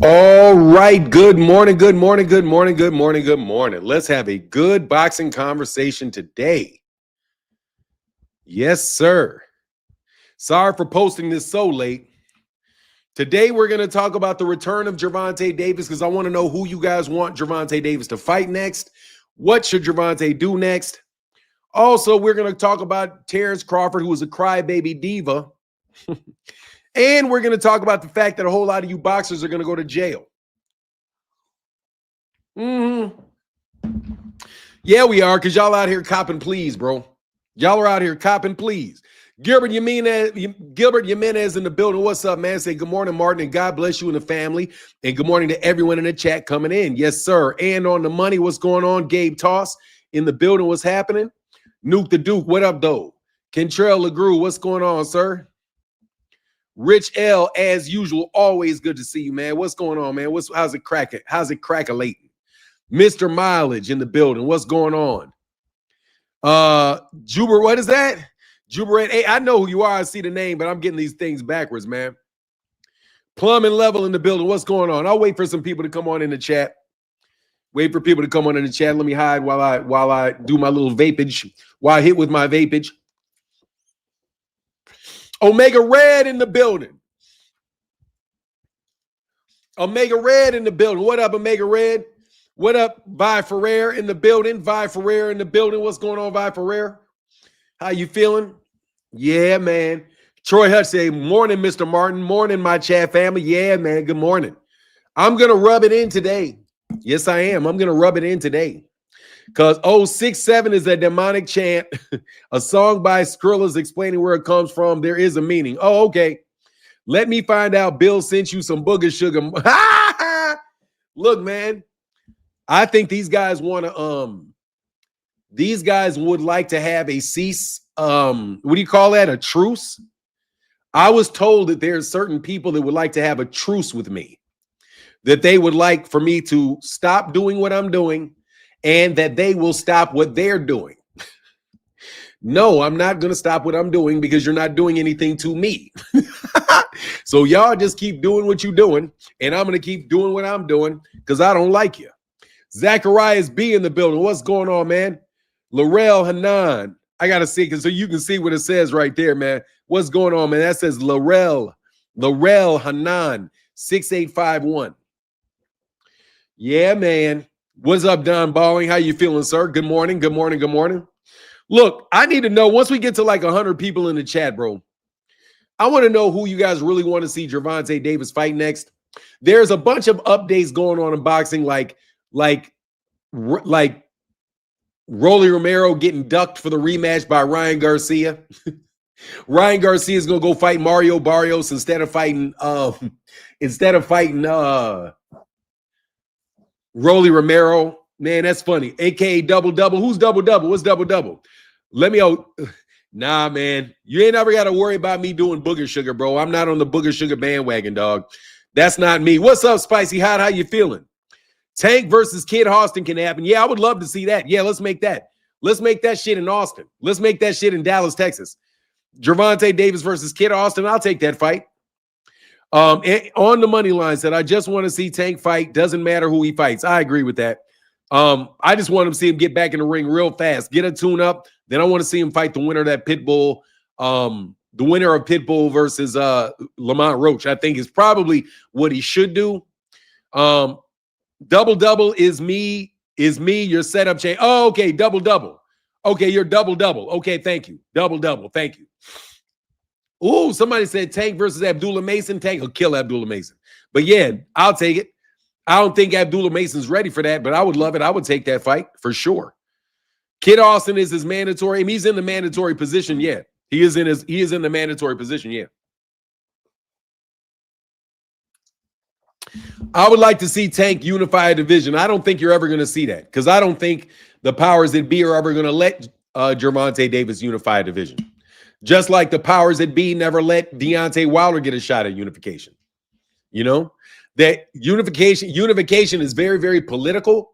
All right. Good morning. Good morning. Good morning. Good morning. Good morning. Let's have a good boxing conversation today. Yes, sir. Sorry for posting this so late. Today, we're going to talk about the return of Gervonta Davis because I want to know who you guys want Gervonta Davis to fight next. What should Gervonta do next? Also, we're going to talk about Terence Crawford, who is a crybaby diva. And we're going to talk about the fact that a whole lot of you boxers are going to go to jail. Yeah, we are, because y'all out here copping please, bro. Y'all are out here copping please. Gilbert Jimenez in the building. What's up, man? Say good morning, Martin, and God bless you and the family. And good morning to everyone in the chat coming in. Yes, sir. And on the money, what's going on? Gabe Toss in the building. What's happening? Nuke the Duke. What up, though? Kentrell LeGrew. What's going on, sir? Rich L, as usual, always good to see you, man. What's going on, man? How's it cracking? How's it crackalating? Mr. Mileage in the building. What's going on? Juber, what is that? Juber, hey, I know who you are. I see the name, but I'm getting these things backwards, man. Plum and Level in the building. What's going on? I'll wait for some people to come on in the chat. Wait for people to come on in the chat. Let me hide while I do my little vapage, while I hit with my vapage. Omega Red in the building. Omega Red in the building. What up, Omega Red? What up, Vi Ferrer in the building? Vi Ferrer in the building. What's going on, Vi Ferrer? How you feeling? Yeah, man. Troy Hutch say, morning, Mr. Martin. Morning, my chat family. Yeah, man. Good morning. I'm going to rub it in today. Yes, I am. I'm going to rub it in today. Because 067 is a demonic chant. A song by Skrilla's explaining where it comes from. There is a meaning. Oh, okay. Let me find out Bill sent you some booger sugar. Look, man. I think these guys want to these guys would like to have a cease. What do you call that? A truce? I was told that there's certain people that would like to have a truce with me. That they would like for me to stop doing what I'm doing and that they will stop what they're doing. No, I'm not going to stop what I'm doing because you're not doing anything to me. So y'all just keep doing what you're doing, and I'm going to keep doing what I'm doing because I don't like you. Zacharias B in the building. What's going on, man? Laurel Hanan. I got to see because so you can see what it says right there, man. What's going on, man? That says Laurel Hanan 6851. Yeah, man. What's up, Don Balling? How you feeling, sir? Good morning. Good morning. Good morning. Look, I need to know once we get to like 100 people in the chat, bro. I want to know who you guys really want to see Gervonta Davis fight next. There's a bunch of updates going on in boxing, like Rolly Romero getting ducked for the rematch by Ryan Garcia. Ryan Garcia is gonna go fight Mario Barrios instead of fighting Rolly Romero. Man, that's funny. AKA Double Double. Who's Double Double? What's Double Double? Let me out. Nah, man. You ain't never got to worry about me doing booger sugar, bro. I'm not on the booger sugar bandwagon, dog. That's not me. What's up, Spicy Hot? How you feeling? Tank versus Kid Austin can happen. Yeah, I would love to see that. Yeah, let's make that. Let's make that shit in Austin. Let's make that shit in Dallas, Texas. Gervonta Davis versus Kid Austin. I'll take that fight. On the money line said, I just want to see Tank fight. Doesn't matter who he fights. I agree with that. I just want to see him get back in the ring real fast, get a tune up. Then I want to see him fight the winner of that Pitbull, the winner of Pitbull versus Lamont Roach. I think is probably what he should do. Double is me, your setup chain. Oh, okay, double. Okay, you're double. Okay, thank you. Double, thank you. Ooh, somebody said Tank versus Abdullah Mason. Tank will kill Abdullah Mason. But yeah, I'll take it. I don't think Abdullah Mason's ready for that, but I would love it. I would take that fight for sure. Kid Austin is his mandatory. I mean, he's in the mandatory position. Yeah, he is in the mandatory position. Yeah. I would like to see Tank unify a division. I don't think you're ever going to see that because I don't think the powers that be are ever going to let Gervonta Davis unify a division. Just like the powers that be never let Deontay Wilder get a shot at unification. You know, that unification is very, very political.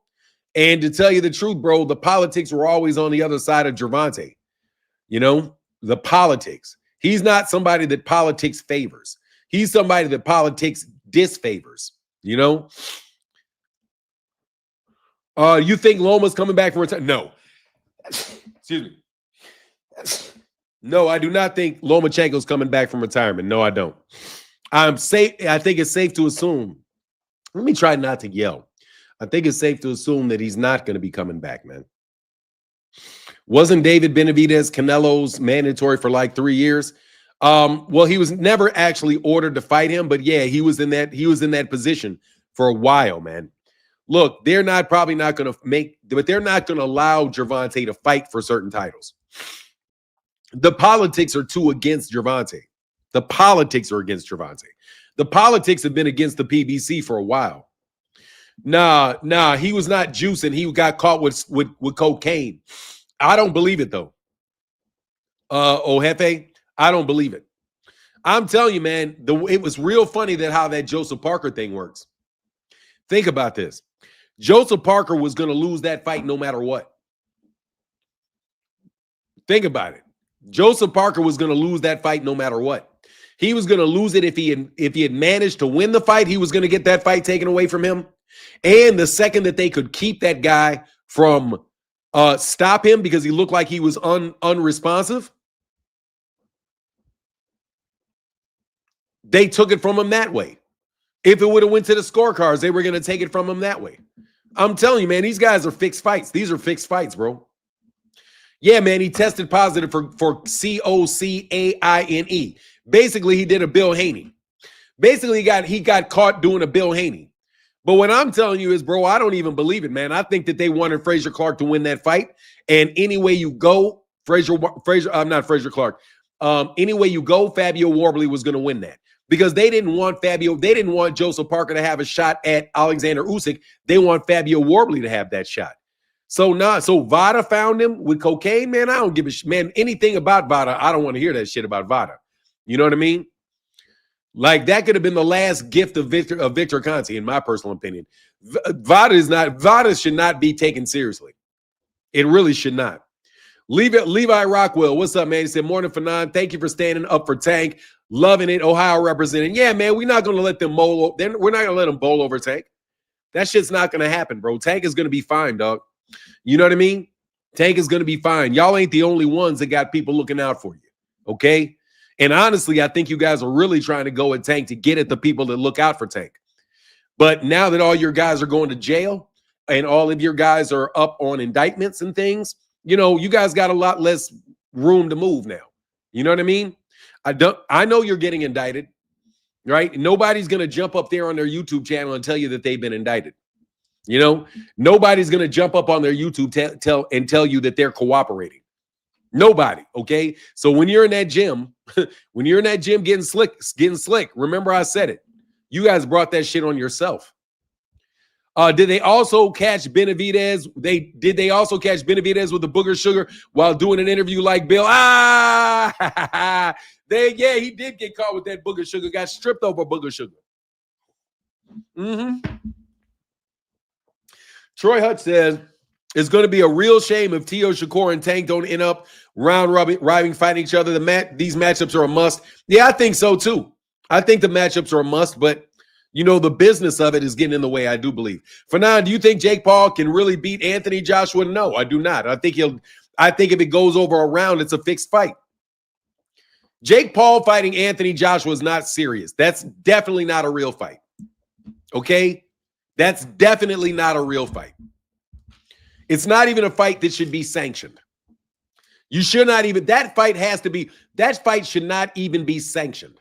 And to tell you the truth, bro, the politics were always on the other side of Gervonta. You know, the politics. He's not somebody that politics favors. He's somebody that politics disfavors. You know? You think Loma's coming back from retirement? No. Excuse me. No, I do not think Lomachenko's coming back from retirement. No, I don't. I'm safe. I think it's safe to assume. Let me try not to yell. I think it's safe to assume that he's not going to be coming back, man. Wasn't David Benavidez Canelo's mandatory for like 3 years? Well, he was never actually ordered to fight him, but yeah, he was in that position for a while, man. Look, they're probably not going to but they're not going to allow Gervonta to fight for certain titles. The politics are too against Gervonta. The politics are against Gervonta. The politics have been against the PBC for a while. Nah, he was not juicing. He got caught with cocaine. I don't believe it, though. Jefe, I don't believe it. I'm telling you, man, it was real funny how that Joseph Parker thing works. Think about this. Joseph Parker was going to lose that fight no matter what. Think about it. Joseph Parker was going to lose that fight no matter what. He was going to lose it if he had managed to win the fight. He was going to get that fight taken away from him. And the second that they could keep that guy from stop him because he looked like he was unresponsive, they took it from him that way. If it would have went to the scorecards, they were going to take it from him that way. I'm telling you, man, these guys are fixed fights. These are fixed fights, bro. Yeah, man, he tested positive for cocaine. Basically, he did a Bill Haney. Basically, he got caught doing a Bill Haney. But what I'm telling you is, bro, I don't even believe it, man. I think that they wanted Frazier Clark to win that fight. And any way you go, I'm not Frazier Clark. Any way you go, Fabio Warbly was going to win that. Because they didn't want Joseph Parker to have a shot at Alexander Usyk. They want Fabio Warbly to have that shot. So Vada found him with cocaine, man. I don't give a shit, man. Anything about Vada, I don't want to hear that shit about Vada. You know what I mean? Like that could have been the last gift of Victor Conte, in my personal opinion. Vada should not be taken seriously. It really should not. Levi Rockwell, what's up, man? He said, morning, Fanon. Thank you for standing up for Tank. Loving it. Ohio representing. Yeah, man, we're not going to let them bowl. We're not going to let them bowl over Tank. That shit's not going to happen, bro. Tank is going to be fine, dog. You know what I mean? Tank is going to be fine. Y'all ain't the only ones that got people looking out for you, okay? And honestly, I think you guys are really trying to go at Tank to get at the people that look out for Tank. But now that all your guys are going to jail and all of your guys are up on indictments and things, you know, you guys got a lot less room to move now. You know what I mean? I know you're getting indicted, right? Nobody's going to jump up there on their YouTube channel and tell you that they've been indicted. You know, nobody's going to jump up on their YouTube tell you that they're cooperating. Nobody. Okay. So when you're in that gym, getting slick, remember I said it. You guys brought that shit on yourself. Did they also catch Benavidez? Did they also catch Benavidez with the booger sugar while doing an interview like Bill? He did get caught with that booger sugar, got stripped over booger sugar. Troy Hutch says, it's going to be a real shame if Tio Shakur and Tank don't end up round-robin fighting each other. These matchups are a must. Yeah, I think so, too. I think the matchups are a must, but, you know, the business of it is getting in the way, I do believe. For now, do you think Jake Paul can really beat Anthony Joshua? No, I do not. I think if it goes over a round, it's a fixed fight. Jake Paul fighting Anthony Joshua is not serious. That's definitely not a real fight. Okay? That's definitely not a real fight. It's not even a fight that should be sanctioned. You should not even, that fight should not even be sanctioned.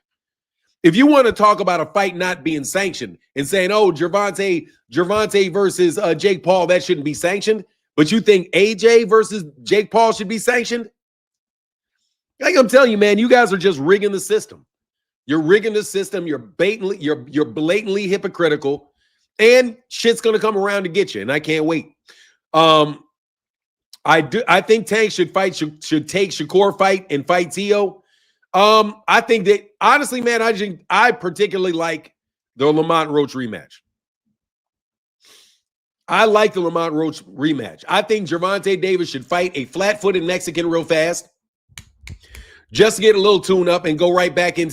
If you want to talk about a fight not being sanctioned and saying, oh, Gervonta versus Jake Paul, that shouldn't be sanctioned, but you think AJ versus Jake Paul should be sanctioned? Like I'm telling you, man, you guys are just rigging the system. You're rigging the system. You're blatantly hypocritical. And shit's gonna come around to get you, and I can't wait. I think Tank should take Shakur fight and fight Tio. I think that honestly, man, I particularly like the Lamont Roach rematch. I like the Lamont Roach rematch. I think Gervonta Davis should fight a flat-footed Mexican real fast, just to get a little tune up and go right back and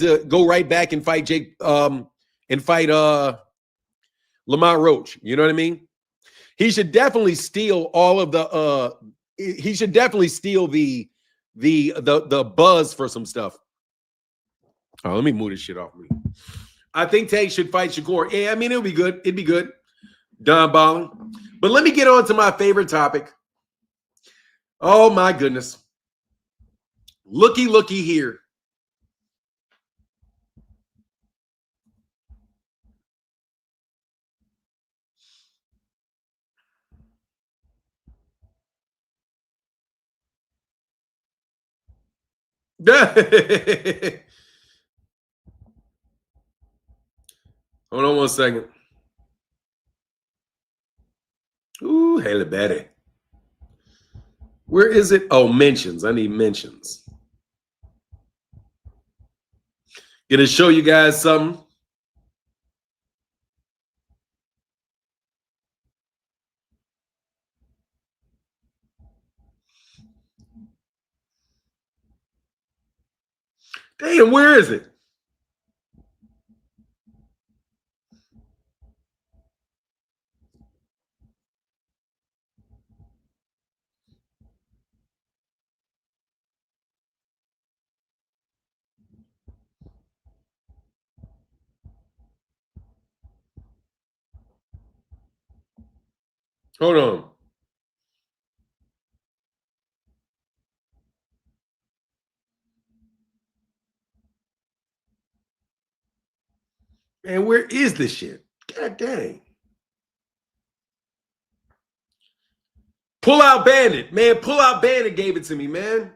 fight Jake. Lamont Roach. You know what I mean? He should definitely steal all of the he should definitely steal the buzz for some stuff. Oh, let me move this shit off me. I think Tank should fight Shakur. Yeah, I mean, it'll be good. It'd be good. Don Ballin. But let me get on to my favorite topic. Oh, my goodness. Looky here. Hold on one second. Ooh, Haley Betty. Where is it? Oh, mentions. I need mentions. Gonna show you guys something. Damn, where is it? Hold on. Man, where is this shit? God dang. Pull Out Bandit. Man, Pull Out Bandit gave it to me, man.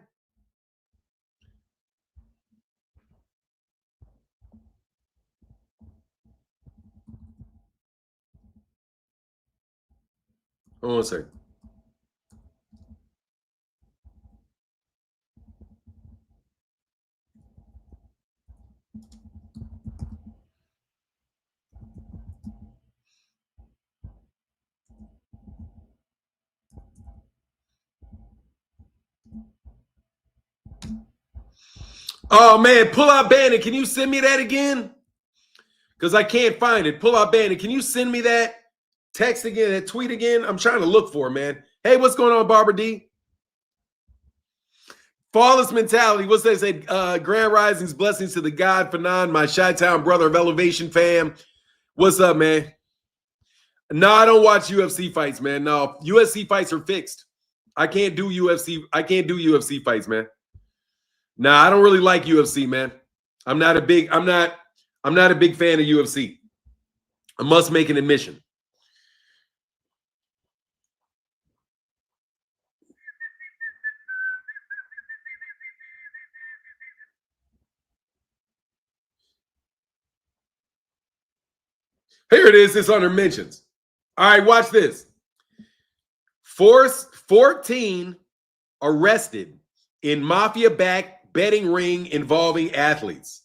Hold on a second. Oh, man, Pull Out Bandit. Can you send me that again? Because I can't find it. Pull Out Bandit. Can you send me that text again, that tweet again? I'm trying to look for it, man. Hey, what's going on, Barbara D? Flawless mentality. What's that say? Grand Risings, blessings to the God, Fanon, my Chi-Town brother of Elevation fam. What's up, man? No, I don't watch UFC fights, man. No, UFC fights are fixed. I can't do UFC. I can't do UFC fights, man. Nah, I don't really like UFC, man. I'm not a big fan of UFC. I must make an admission. Here it is. It's under mentions. All right, watch this. 14 arrested in mafia-backed betting ring involving athletes.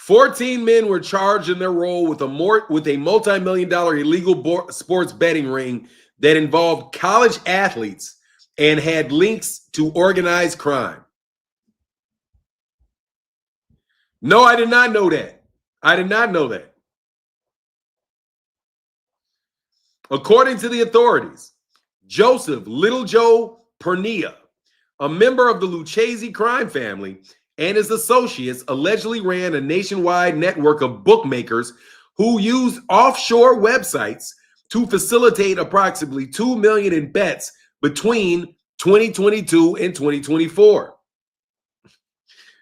$14 men were charged in their role with a multi-million-dollar illegal sports betting ring that involved college athletes and had links to organized crime. No, I did not know that. I did not know that. According to the authorities, Joseph Little Joe Pernia, a member of the Lucchese crime family, and his associates allegedly ran a nationwide network of bookmakers who used offshore websites to facilitate approximately $2 million in bets between 2022 and 2024.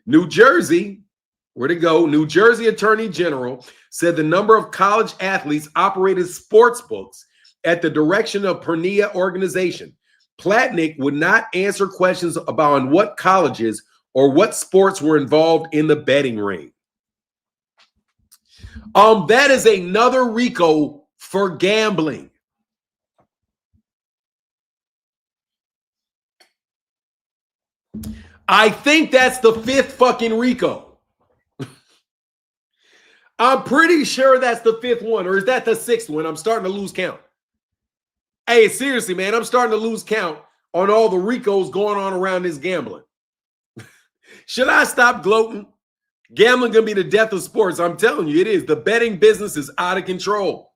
New Jersey, where'd it go? New Jersey Attorney General said the number of college athletes operated sports books at the direction of Pernia organization. Platnick would not answer questions about on what colleges or what sports were involved in the betting ring. That is another RICO for gambling. I think that's the 5th fucking RICO. I'm pretty sure that's the 5th one, or is that the 6th one? I'm starting to lose count. Hey, seriously, man, I'm starting to lose count on all the RICOs going on around this gambling. Should I stop gloating? Gambling gonna be the death of sports. I'm telling you, it is. The betting business is out of control.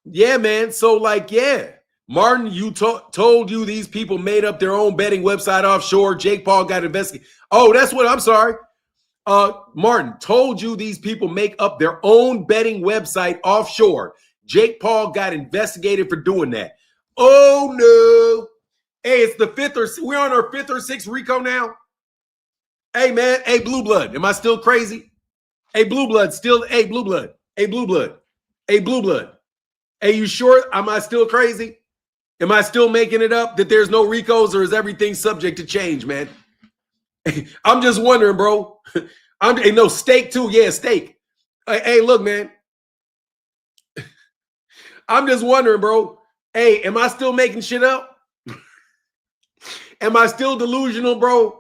Yeah, man. So, like, yeah. Martin, you told you these people made up their own betting website offshore. Jake Paul got investigated. Oh, that's what I'm sorry. Martin told you these people make up their own betting website offshore. Jake Paul got investigated for doing that. Oh no. Hey, it's the we're on our fifth or sixth RICO now. Hey, man. Hey, Blue Blood. Am I still crazy? Hey, Blue Blood. Hey, Blue Blood. Hey, Blue Blood. Hey, Blue Blood. Hey, you sure? Am I still crazy? Am I still making it up that there's no RICOs, or is everything subject to change, man? I'm just wondering, bro. Hey, no, steak too. Yeah, steak. Hey, look, man. I'm just wondering, bro. Hey, am I still making shit up? Am I still delusional, bro?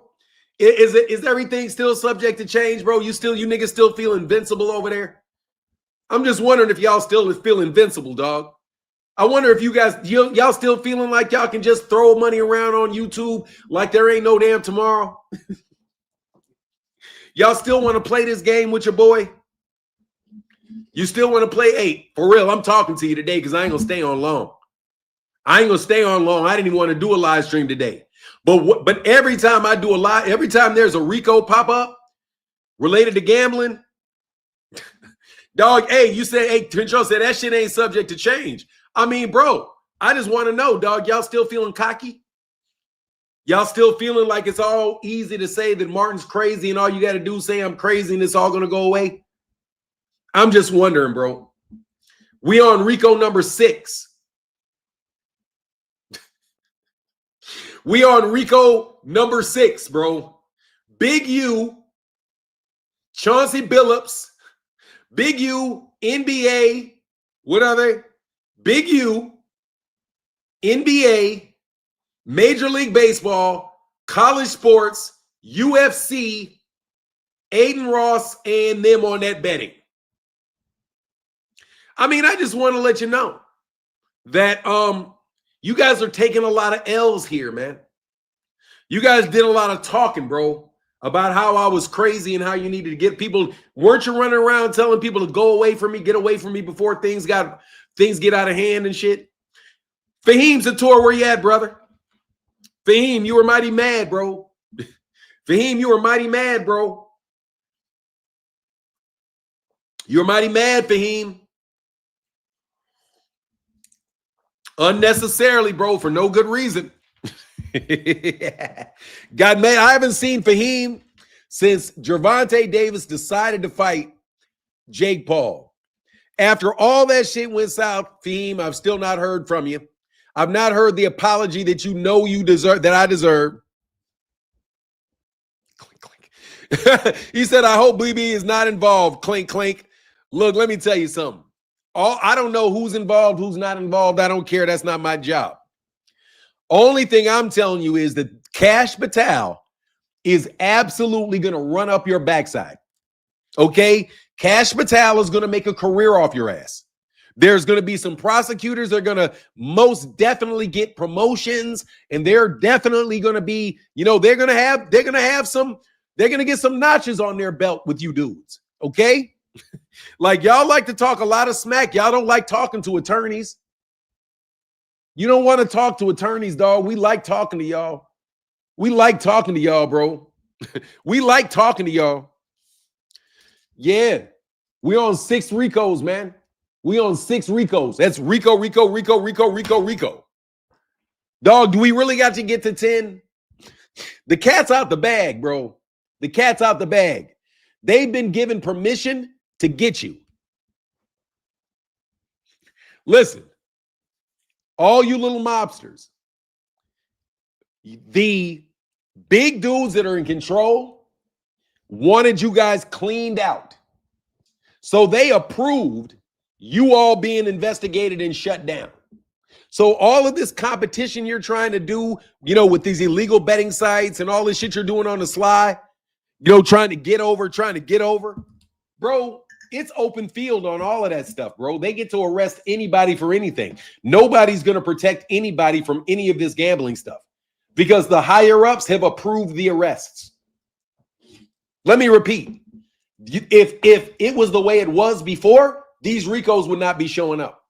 Is everything still subject to change, bro? You niggas still feel invincible over there? I'm just wondering if y'all still feel invincible, dog. I wonder if you guys, y'all still feeling like y'all can just throw money around on YouTube like there ain't no damn tomorrow? Y'all still want to play this game with your boy? You still want to play? Hey, for real, I'm talking to you today because I ain't gonna stay on long. I didn't even want to do a live stream today. But every time I do a live, every time there's a RICO pop up related to gambling, dog, hey, you said, hey, Control said that shit ain't subject to change. I mean, bro, I just want to know, dog, y'all still feeling cocky? Y'all still feeling like it's all easy to say that Martin's crazy and all you got to do is say I'm crazy and it's all going to go away? I'm just wondering, bro. We on RICO number 6. We on RICO number 6, bro. Big U, Chauncey Billups, Big U, NBA, what are they? Big U, NBA, Major League Baseball, college sports, UFC, Aiden Ross, and them on that betting. I mean, I just want to let you know that you guys are taking a lot of L's here, man. You guys did a lot of talking, bro, about how I was crazy and how you needed to get people. Weren't you running around telling people to go away from me, get away from me before things get out of hand and shit? Fahim Zator, where you at, brother? Fahim, you were mighty mad, bro. Fahim, you were mighty mad, bro. You're mighty mad, Fahim. Unnecessarily, bro, for no good reason. Got mad. I haven't seen Fahim since Gervonta Davis decided to fight Jake Paul. After all that shit went south, Fahim, I've still not heard from you. I've not heard the apology that you know you deserve, that I deserve. Clink, clink. He said, I hope BB is not involved. Clink, clink. Look, let me tell you something. I don't know who's involved, who's not involved. I don't care. That's not my job. Only thing I'm telling you is that Cash Patel is absolutely going to run up your backside. Okay? Cash Patel is going to make a career off your ass. There's going to be some prosecutors that are going to most definitely get promotions, and they're definitely going to be, they're going to get some notches on their belt with you dudes. Okay? Like, y'all like to talk a lot of smack. Y'all don't like talking to attorneys. You don't want to talk to attorneys, dog. We like talking to y'all. We like talking to y'all, bro. We like talking to y'all. Yeah. We on 6 RICOs, man. We on 6 RICOs. That's RICO, RICO, RICO, RICO, RICO, RICO. Dog, do we really got to get to 10? The cat's out the bag, bro. The cat's out the bag. They've been given permission to get you. Listen, all you little mobsters, the big dudes that are in control wanted you guys cleaned out. So they approved you all being investigated and shut down. So all of this competition you're trying to do, with these illegal betting sites and all this shit you're doing on the sly, trying to get over, bro, it's open field on all of that stuff, bro. They get to arrest anybody for anything. Nobody's going to protect anybody from any of this gambling stuff because the higher ups have approved the arrests. Let me repeat. If it was the way it was before, these RICOs would not be showing up.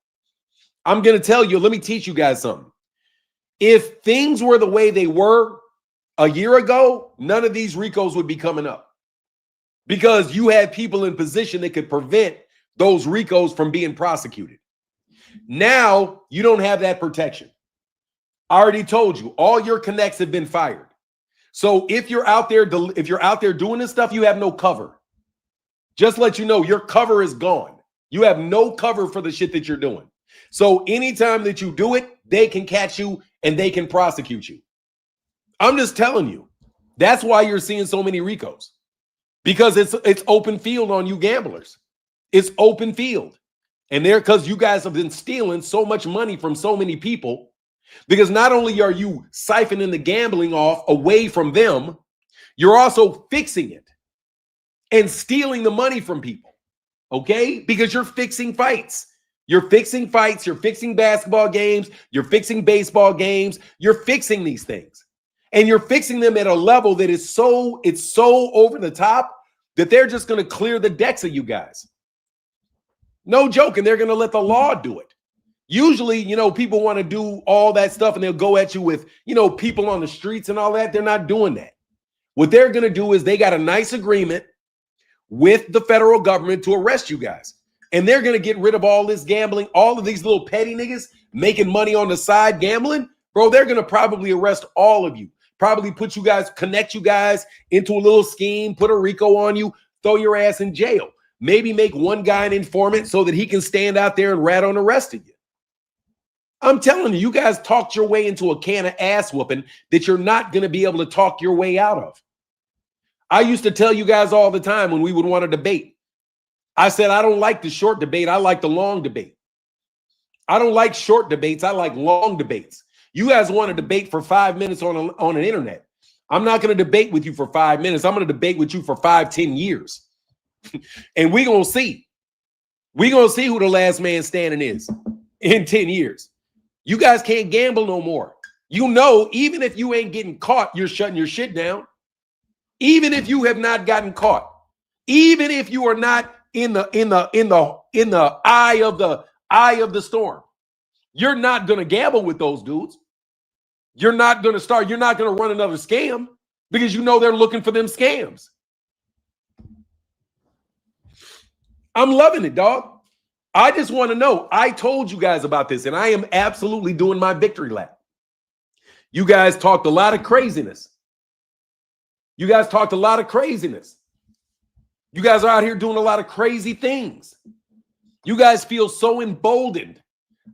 I'm going to tell you, let me teach you guys something. If things were the way they were a year ago, none of these RICOs would be coming up because you had people in position that could prevent those RICOs from being prosecuted. Now you don't have that protection. I already told you, all your connects have been fired. So if you're out there doing this stuff, you have no cover. Just let you know, your cover is gone. You have no cover for the shit that you're doing. So anytime that you do it, they can catch you and they can prosecute you. I'm just telling you. That's why you're seeing so many RICOs. Because it's open field on you gamblers. It's open field. And because you guys have been stealing so much money from so many people, because not only are you siphoning the gambling off away from them, you're also fixing it and stealing the money from people. Okay? Because you're fixing fights. You're fixing fights. You're fixing basketball games. You're fixing baseball games. You're fixing these things. And you're fixing them at a level that is so over the top that they're just going to clear the decks of you guys. No joke. And they're going to let the law do it. Usually, people want to do all that stuff and they'll go at you with, people on the streets and all that. They're not doing that. What they're going to do is they got a nice agreement with the federal government to arrest you guys. And they're going to get rid of all this gambling, all of these little petty niggas making money on the side gambling. Bro, they're going to probably arrest all of you. Probably connect you guys into a little scheme, put a RICO on you, throw your ass in jail. Maybe make one guy an informant so that he can stand out there and rat on the rest of you. I'm telling you, you guys talked your way into a can of ass whooping that you're not going to be able to talk your way out of. I used to tell you guys all the time when we would want to debate. I said, I don't like the short debate. I like the long debate. I don't like short debates. I like long debates. You guys want to debate for 5 minutes on an internet. I'm not going to debate with you for 5 minutes. I'm going to debate with you for 5-10 years. And we're going to see. We're going to see who the last man standing is in 10 years. You guys can't gamble no more. Even if you ain't getting caught, you're shutting your shit down. Even if you have not gotten caught. Even if you are not in the eye of the storm. You're not going to gamble with those dudes. You're not going to run another scam because they're looking for them scams. I'm loving it, dog. I just want to know. I told you guys about this, and I am absolutely doing my victory lap. You guys talked a lot of craziness. You guys are out here doing a lot of crazy things. You guys feel so emboldened.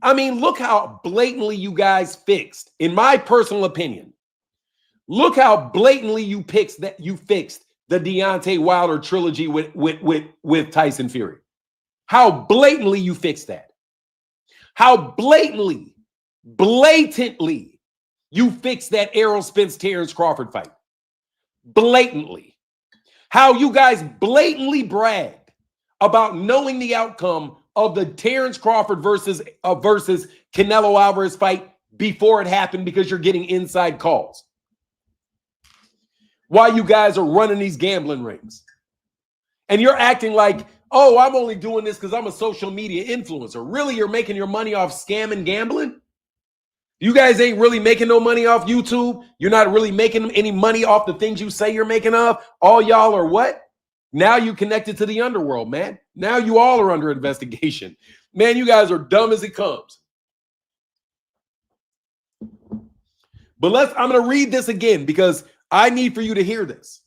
I mean, look how blatantly you guys fixed, in my personal opinion. Look how blatantly you fixed the Deontay Wilder trilogy with Tyson Fury. How blatantly you fixed that. How blatantly you fixed that Errol Spence Terence Crawford fight. Blatantly. How you guys blatantly bragged about knowing the outcome of the Terence Crawford versus Canelo Alvarez fight before it happened because you're getting inside calls. While you guys are running these gambling rings. And you're acting like, oh, I'm only doing this because I'm a social media influencer. Really, you're making your money off scamming gambling? You guys ain't really making no money off YouTube. You're not really making any money off the things you say you're making off. All y'all are what? Now you connected to the underworld, man. Now you all are under investigation. Man, you guys are dumb as it comes. But I'm going to read this again because I need for you to hear this.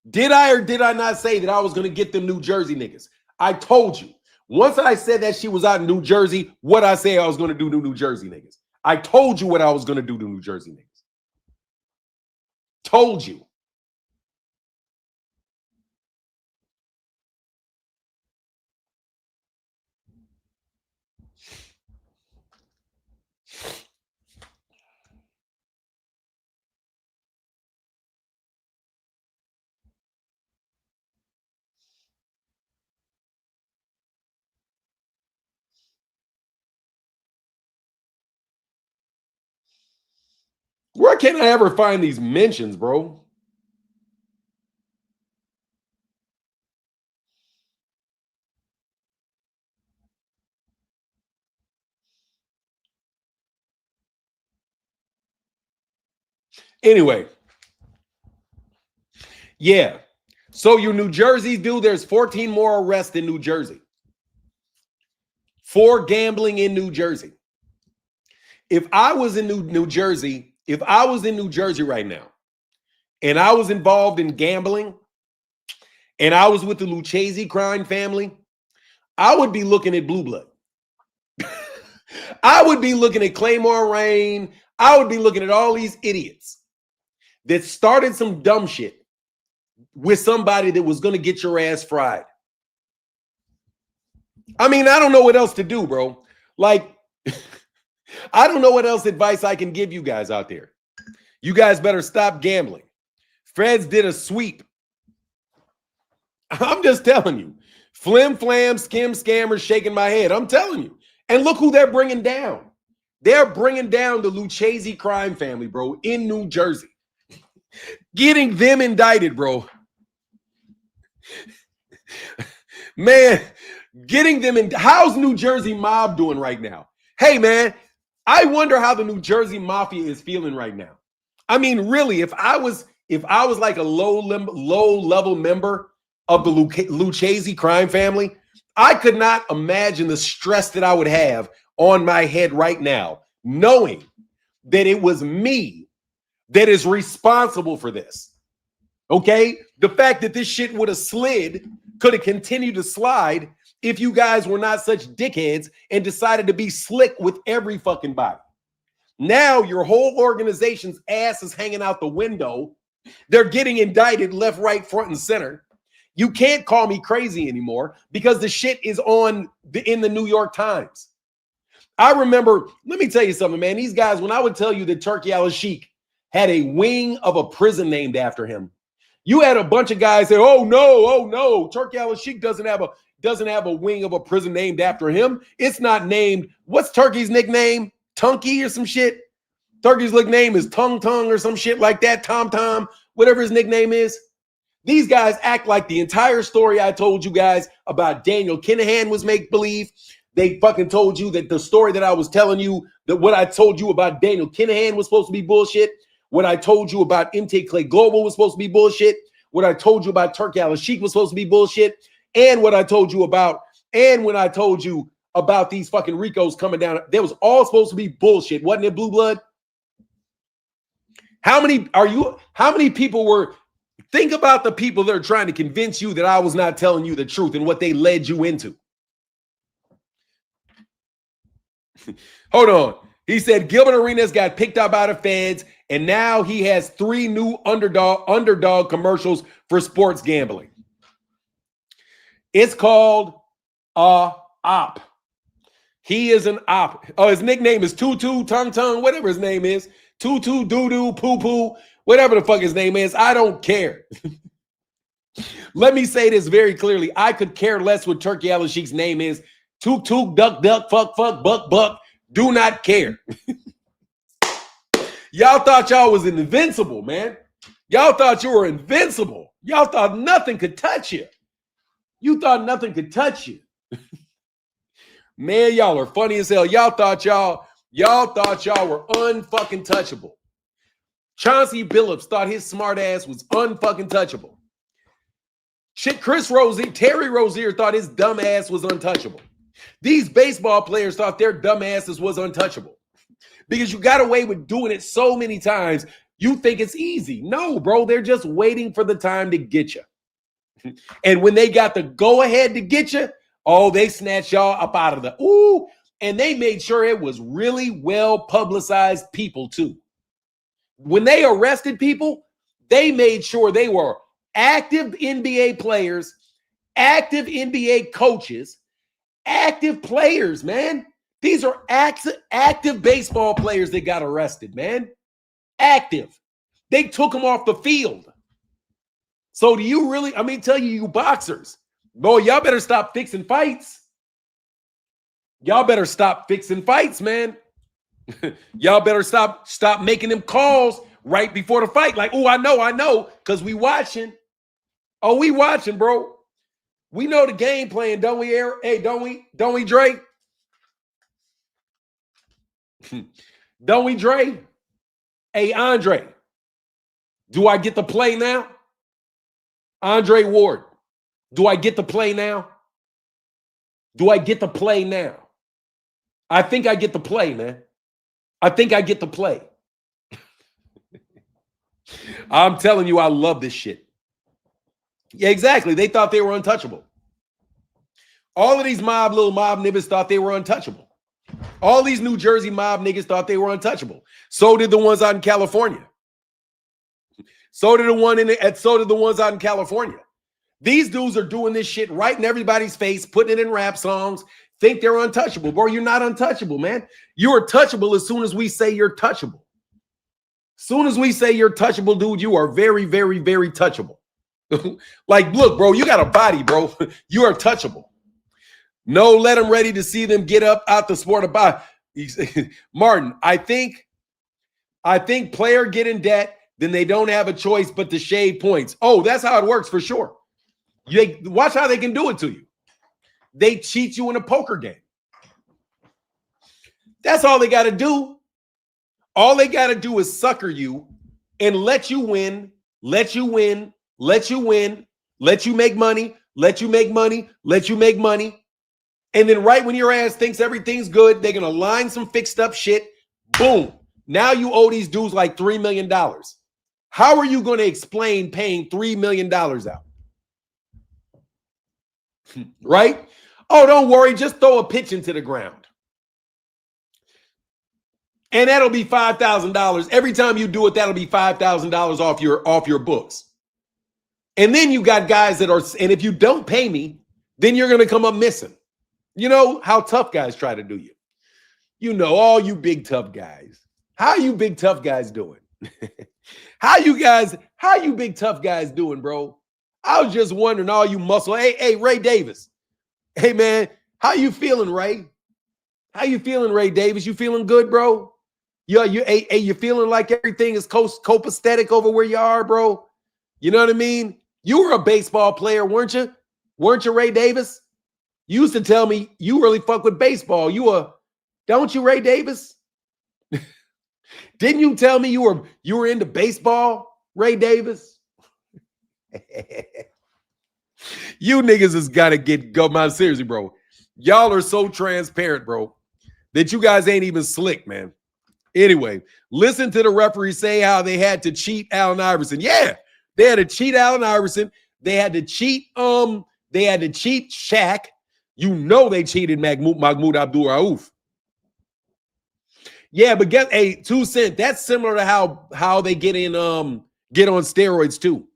Did I or did I not say that I was going to get them New Jersey niggas? I told you. Once I said that she was out in New Jersey, what I say I was going to do to New Jersey niggas. I told you what I was going to do to New Jersey niggas. Told you. Where can I ever find these mentions, bro? Anyway, yeah. So your New Jersey dude, there's 14 more arrests in New Jersey for gambling in New Jersey. If I was in New Jersey, if I was in New Jersey right now, and I was involved in gambling, and I was with the Lucchese crime family, I would be looking at Blue Blood. I would be looking at Claymore Rain. I would be looking at all these idiots that started some dumb shit with somebody that was going to get your ass fried. I mean, I don't know what else to do, bro. Like, I don't know what else advice I can give you guys out there. You guys better stop gambling. Feds did a sweep. I'm just telling you. Flim flam, skim scammers shaking my head. I'm telling you. And look who they're bringing down. They're bringing down the Lucchese crime family, bro, in New Jersey. Getting them indicted, bro. Man, getting them in. How's New Jersey mob doing right now? Hey, man, I wonder how the New Jersey mafia is feeling right now. I mean, really, if I was like a low level member of the Lucchese crime family, I could not imagine the stress that I would have on my head right now, knowing that it was me that is responsible for this. Okay? The fact that this shit would have slid, could have continued to slide if you guys were not such dickheads and decided to be slick with every fucking body. Now your whole organization's ass is hanging out the window. They're getting indicted left, right, front, and center. You can't call me crazy anymore because the shit is in the New York Times. I remember, let me tell you something, man. These guys, when I would tell you that Turkey al-Sheikh had a wing of a prison named after him, you had a bunch of guys say, oh no, Turkey al-Sheikh doesn't have a wing of a prison named after him. It's not named, what's Turkey's nickname? Tunky or some shit? Turkey's nickname is Tung Tung or some shit like that, Tom Tom, whatever his nickname is. These guys act like the entire story I told you guys about Daniel Kinahan was make-believe. They fucking told you that the story that I was telling you, that what I told you about Daniel Kinahan was supposed to be bullshit. What I told you about MT Clay Global was supposed to be bullshit. What I told you about Turkey al-Sheikh was supposed to be bullshit. And what I told you about, and when I told you about these fucking Ricos coming down, that was all supposed to be bullshit. Wasn't it, Blue Blood? How many people were, think about the people that are trying to convince you that I was not telling you the truth and what they led you into. Hold on. He said Gilbert Arenas got picked up by the feds, and now he has 3 new underdog commercials for sports gambling. It's called op. He is an op. Oh, his nickname is Tutu, Tung Tung, whatever his name is. Tutu, Doo-Doo, Poo-Poo, whatever the fuck his name is. I don't care. Let me say this very clearly. I could care less what Turkey al-Sheikh's name is. Took, took, duck, duck, fuck, fuck, buck, buck. Do not care. Y'all thought y'all was invincible, man. Y'all thought you were invincible. Y'all thought nothing could touch you. You thought nothing could touch you. Man, y'all are funny as hell. Y'all thought y'all were unfucking touchable. Chauncey Billups thought his smart ass was unfucking touchable. Shit, Terry Rozier thought his dumb ass was untouchable. These baseball players thought their dumb asses was untouchable. Because you got away with doing it so many times, you think it's easy. No, bro, they're just waiting for the time to get you. And when they got the go-ahead to get you, oh, they snatched y'all up out of the, ooh, and they made sure it was really well-publicized people, too. When they arrested people, they made sure they were active NBA players, active NBA coaches, active players, man. These are active baseball players that got arrested, man. Active. They took them off the field. So do you really, I mean, tell you boxers, boy, y'all better stop fixing fights. Y'all better stop fixing fights, man. Y'all better stop making them calls right before the fight. Like, oh, I know, because we watching. Oh, we watching, bro. We know the game plan, don't we, Eric? Hey, don't we, Dre? Don't we, Dre? Hey, Andre, Do I get to play now? Andre Ward, do I get to play now? Do I get to play now? I think I get to play, man. I think I get to play. I'm telling you, I love this shit. Yeah, exactly. They thought they were untouchable. All of these little mob niggas thought they were untouchable. All these New Jersey mob niggas thought they were untouchable. So did the ones out in California. So did the ones out in California. These dudes are doing this shit right in everybody's face, putting it in rap songs, think they're untouchable. Bro, you're not untouchable, man. You're touchable as soon as we say you're touchable. As soon as we say you're touchable, dude, you are very, very, very touchable. Like, look, bro, you got a body, bro. You are touchable. No, let them ready to see them get up out the sport of body. Martin, I think player get in debt, then they don't have a choice but to shave points. Oh, that's how it works for sure. Watch how they can do it to you. They cheat you in a poker game. That's all they got to do. All they got to do is sucker you and let you win, let you win, let you win, let you make money, let you make money, let you make money. And then right when your ass thinks everything's good, they're going to line some fixed up shit. Boom. Now you owe these dudes like $3 million. How are you going to explain paying $3 million out? Right? Oh, don't worry. Just throw a pitch into the ground. And that'll be $5,000. Every time you do it, that'll be $5,000 off your books. And then you got guys that are, and if you don't pay me, then you're going to come up missing. You know how tough guys try to do you. You know, all you big tough guys. How you big tough guys doing? How you big tough guys doing, bro? I was just wondering, all you muscle. Hey, Ray Davis. Hey, man, how you feeling, Ray? How you feeling, Ray Davis? You feeling good, bro? You feeling like everything is copacetic over where you are, bro? You know what I mean? You were a baseball player, weren't you? Weren't you, Ray Davis? You used to tell me you really fuck with baseball. Don't you, Ray Davis? Didn't you tell me you were into baseball, Ray Davis? You niggas has got to go, man. Seriously, bro. Y'all are so transparent, bro, that you guys ain't even slick, man. Anyway, listen to the referee say how they had to cheat Allen Iverson. Yeah, they had to cheat Allen Iverson. They had to cheat Shaq. You know they cheated Mahmoud Abdul-Rauf. Yeah, but 2 cents. That's similar to how they get on steroids too.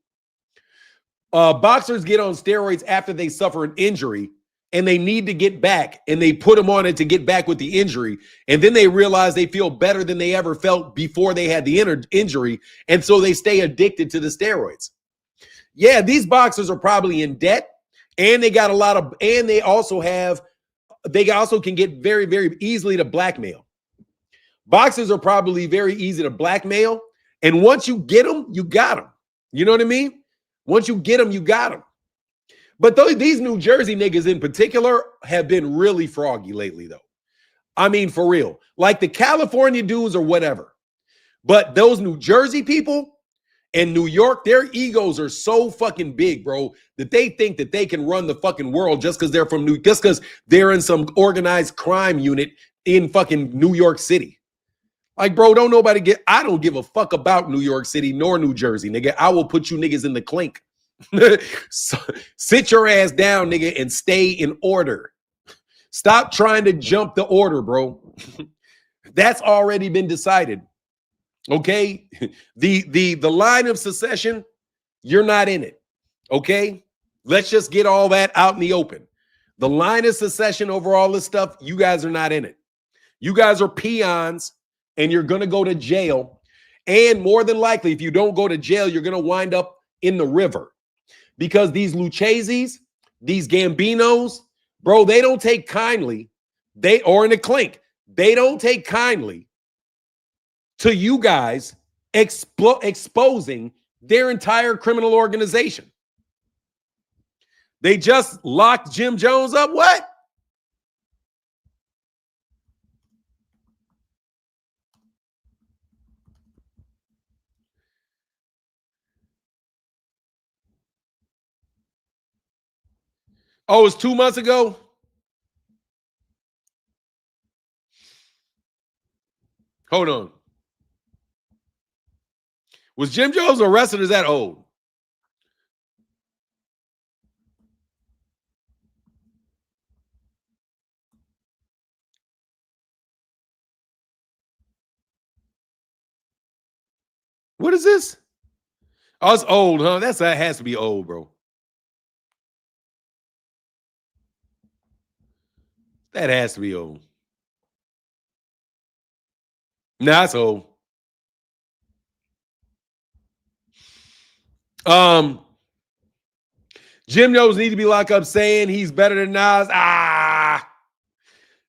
Boxers get on steroids after they suffer an injury and they need to get back, and they put them on it to get back with the injury. And then they realize they feel better than they ever felt before they had the injury. And so they stay addicted to the steroids. Yeah, these boxers are probably in debt, and they got they also can get very, very easily to blackmail. Boxers are probably very easy to blackmail. And once you get them, you got them. You know what I mean? Once you get them, you got them. But these New Jersey niggas in particular have been really froggy lately, though. I mean, for real. Like the California dudes or whatever. But those New Jersey people in New York, their egos are so fucking big, bro, that they think that they can run the fucking world just because they're in some organized crime unit in fucking New York City. Like, bro, I don't give a fuck about New York City nor New Jersey, nigga. I will put you niggas in the clink. So, sit your ass down, nigga, and stay in order. Stop trying to jump the order, bro. That's already been decided. Okay? The line of secession, you're not in it. Okay? Let's just get all that out in the open. The line of secession over all this stuff, you guys are not in it. You guys are peons, and you're going to go to jail. And more than likely, if you don't go to jail, you're going to wind up in the river. Because these Lucchese's, these Gambinos, bro, they don't take kindly. Or in a clink, they don't take kindly to you guys exposing their entire criminal organization. They just locked Jim Jones up. What? Oh, it's 2 months ago? Hold on. Was Jim Jones arrested or is that old? What is this? Oh, it's old, huh? That has to be old, bro. That has to be old. Nah, it's old. Um, Jim Jones need to be locked up saying he's better than Nas.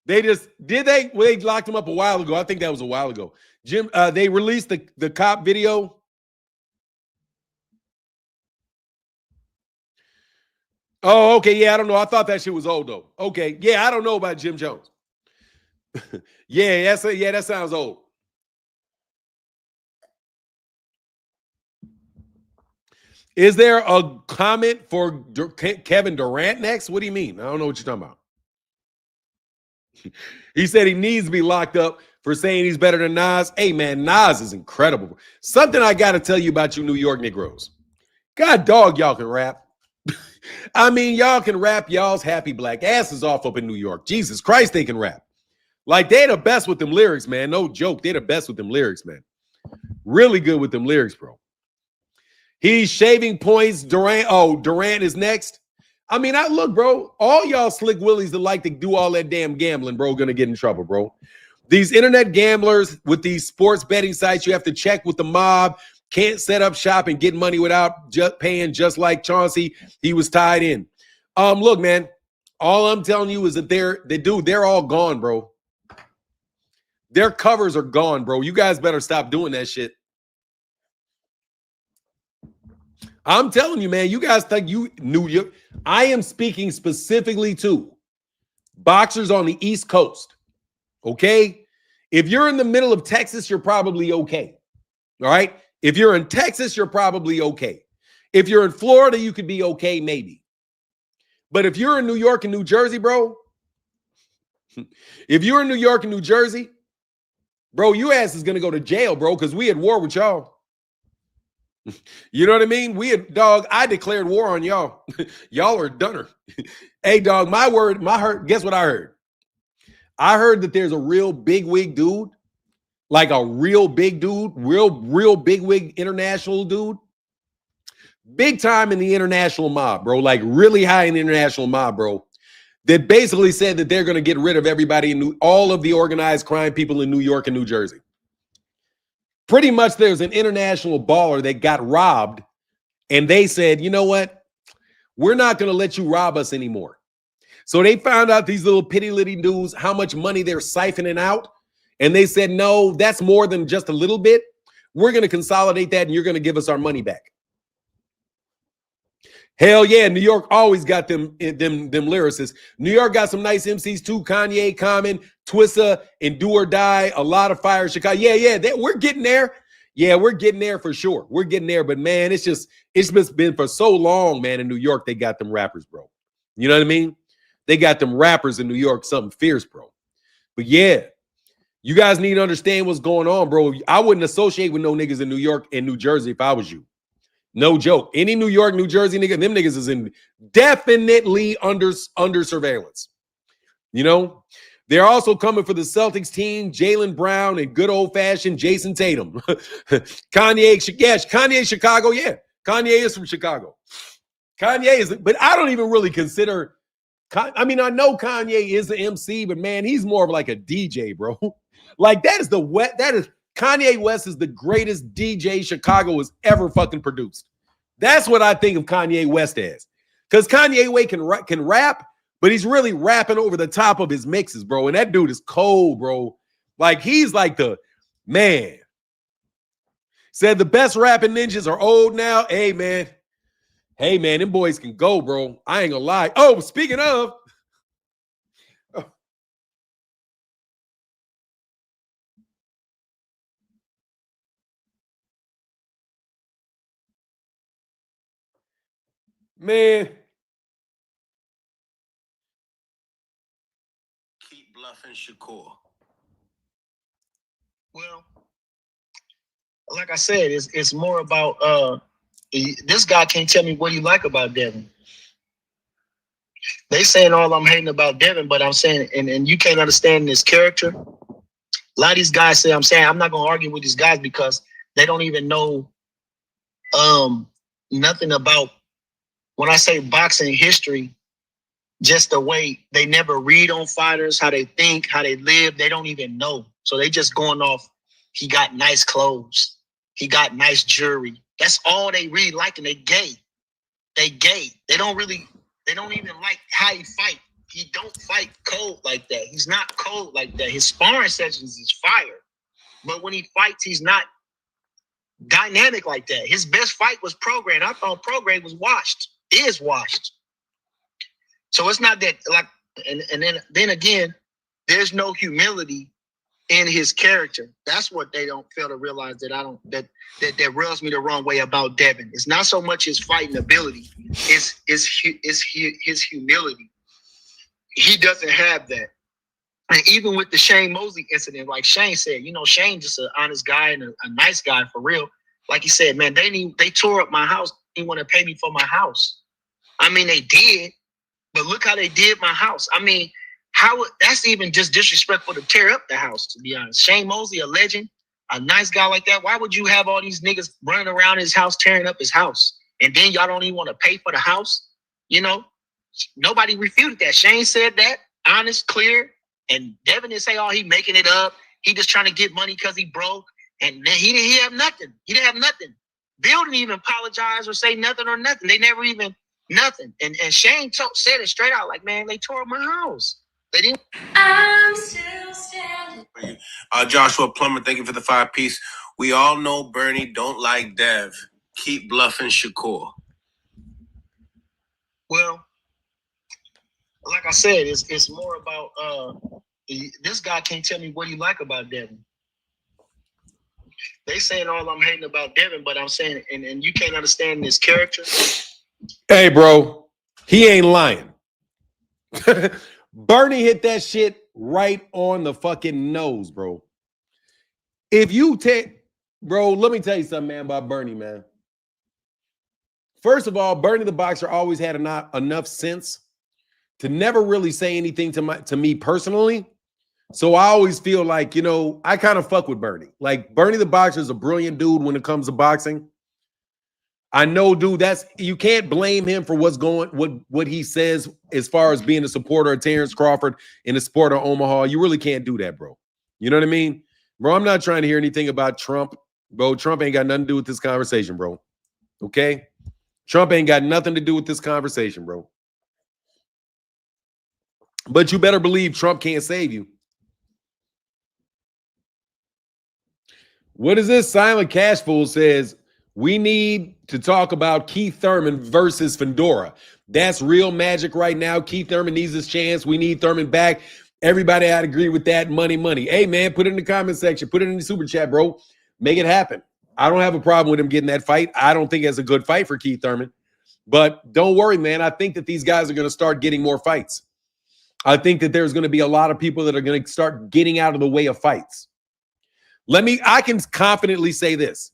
They just did they? Well, they locked him up a while ago. I think that was a while ago. They released the cop video. Oh, okay. Yeah, I don't know. I thought that shit was old though. Okay, yeah, I don't know about Jim Jones. Yeah, that sounds old. Is there a comment for Kevin Durant next? What do you mean? I don't know what you're talking about. He said he needs to be locked up for saying he's better than Nas. Hey, man, Nas is incredible. Something I got to tell you about you New York Negroes. God dog, y'all can rap. I mean, y'all can rap y'all's happy black asses off up in New York. Jesus Christ, they can rap. Like, they're the best with them lyrics, man. No joke. They're the best with them lyrics, man. Really good with them lyrics, bro. He's shaving points. Durant is next. I mean, look, bro. All y'all slick willies that like to do all that damn gambling, bro, gonna get in trouble, bro. These internet gamblers with these sports betting sites, you have to check with the mob. Can't set up shop and get money without just paying. Just like Chauncey, he was tied in. Look, man. All I'm telling you is that they're all gone, bro. Their covers are gone, bro. You guys better stop doing that shit. I'm telling you, man, you guys think you knew you. I am speaking specifically to boxers on the East Coast. Okay. If you're in the middle of Texas, you're probably okay. All right. If you're in Texas, you're probably okay. If you're in Florida, you could be okay, maybe. But if you're in New York and New Jersey, bro, if you're in New York and New Jersey, bro, your ass is going to go to jail, bro, because we at war with y'all. You know what I mean? I declared war on y'all. Y'all are dunner. Hey, dog, guess what I heard? I heard that there's a real big wig dude, like a real big dude, real big wig international dude, big time in the international mob, bro, like really high in the international mob, bro, that basically said that they're going to get rid of everybody all of the organized crime people in New York and New Jersey. Pretty much there's an international baller that got robbed, and they said, you know what? We're not going to let you rob us anymore. So they found out these little pitty-litty dudes, how much money they're siphoning out. And they said, no, that's more than just a little bit. We're going to consolidate that and you're going to give us our money back. Hell yeah, New York always got them lyricists. New York got some nice MCs too. Kanye, Common, Twissa, and Do or Die. A lot of fire in Chicago. Yeah, we're getting there. Yeah, we're getting there for sure. We're getting there. But man, it's just been for so long, man. In New York, they got them rappers, bro. You know what I mean? They got them rappers in New York, something fierce, bro. But yeah, you guys need to understand what's going on, bro. I wouldn't associate with no niggas in New York and New Jersey if I was you. No joke. Any New York, New Jersey nigga, them niggas is definitely under surveillance. You know, they're also coming for the Celtics team, Jaylen Brown and good old fashioned Jason Tatum. Kanye, Chicago. Yeah, Kanye is from Chicago. Kanye is, but I don't even really consider. I mean, I know Kanye is the MC, but man, he's more of like a DJ, bro. Like that is Kanye West is the greatest DJ Chicago has ever fucking produced. That's what I think of Kanye West as. Because Kanye West can rap, but he's really rapping over the top of his mixes, bro. And that dude is cold, bro. Like he's like the man. Said the best rapping ninjas are old now. Hey, man, them boys can go, bro. I ain't gonna lie. Oh, speaking of. Man, bluffing Shakur. Well, like I said, it's more about this guy can't tell me what he like about Devin. They saying all I'm hating about Devin, but I'm saying, and you can't understand his character. A lot of these guys say, I'm not gonna argue with these guys because they don't even know nothing about, when I say boxing history, just the way they never read on fighters, how they think, how they live, they don't even know. So they just going off, he got nice clothes, he got nice jewelry. That's all they really like, and they gay. They gay. They don't even like how he fight. He don't fight cold like that. He's not cold like that. His sparring sessions is fire. But when he fights, he's not dynamic like that. His best fight was Prograde. I thought Prograde was washed. Is washed. So it's not that, like, and then again, there's no humility in his character. That's what they don't fail to realize, that rubs me the wrong way about Devin. It's not so much his fighting ability, it's his humility. He doesn't have that. And even with the Shane Mosley incident, like Shane said, Shane just an honest guy and a nice guy for real. Like he said, man, they tore up my house. They want to pay me for my house. I mean, they did, but look how they did my house. I mean, that's even just disrespectful to tear up the house, to be honest. Shane Mosley, a legend, a nice guy like that. Why would you have all these niggas running around his house, tearing up his house? And then y'all don't even want to pay for the house? Nobody refuted that. Shane said that, honest, clear. And Devin didn't say, he making it up. He just trying to get money because he broke. And then he didn't have nothing. He didn't have nothing. Bill didn't even apologize or say nothing or nothing. They never even, nothing. And Shane said it straight out, like, man, they tore up my house. They didn't. I'm still standing. Joshua Plummer, thank you for the 5-piece. We all know Bernie don't like Dev. Keep bluffing Shakur. Well, like I said, it's more about this guy can't tell me what he like about Devin. They saying all I'm hating about Devin, but I'm saying, and you can't understand his character. Hey, bro, he ain't lying. Bernie hit that shit right on the fucking nose, bro. If you take, bro, let me tell you something, man, about Bernie, man. First of all, Bernie the boxer always had enough sense to never really say anything to me personally. So I always feel like, I kind of fuck with Bernie. Like, Bernie the boxer is a brilliant dude when it comes to boxing. I know, dude, you can't blame him for what he says as far as being a supporter of Terence Crawford and a supporter of Omaha. You really can't do that, bro. You know what I mean? Bro, I'm not trying to hear anything about Trump. Bro, Trump ain't got nothing to do with this conversation, bro. Okay? Trump ain't got nothing to do with this conversation, bro. But you better believe Trump can't save you. What is this? Silent Cash Fool says, we need to talk about Keith Thurman versus Fedora. That's real magic right now. Keith Thurman needs his chance. We need Thurman back. Everybody, I'd agree with that. Money. Hey, man, put it in the comment section. Put it in the super chat, bro. Make it happen. I don't have a problem with him getting that fight. I don't think it's a good fight for Keith Thurman. But don't worry, man. I think that these guys are going to start getting more fights. I think that there's going to be a lot of people that are going to start getting out of the way of fights. I can confidently say this.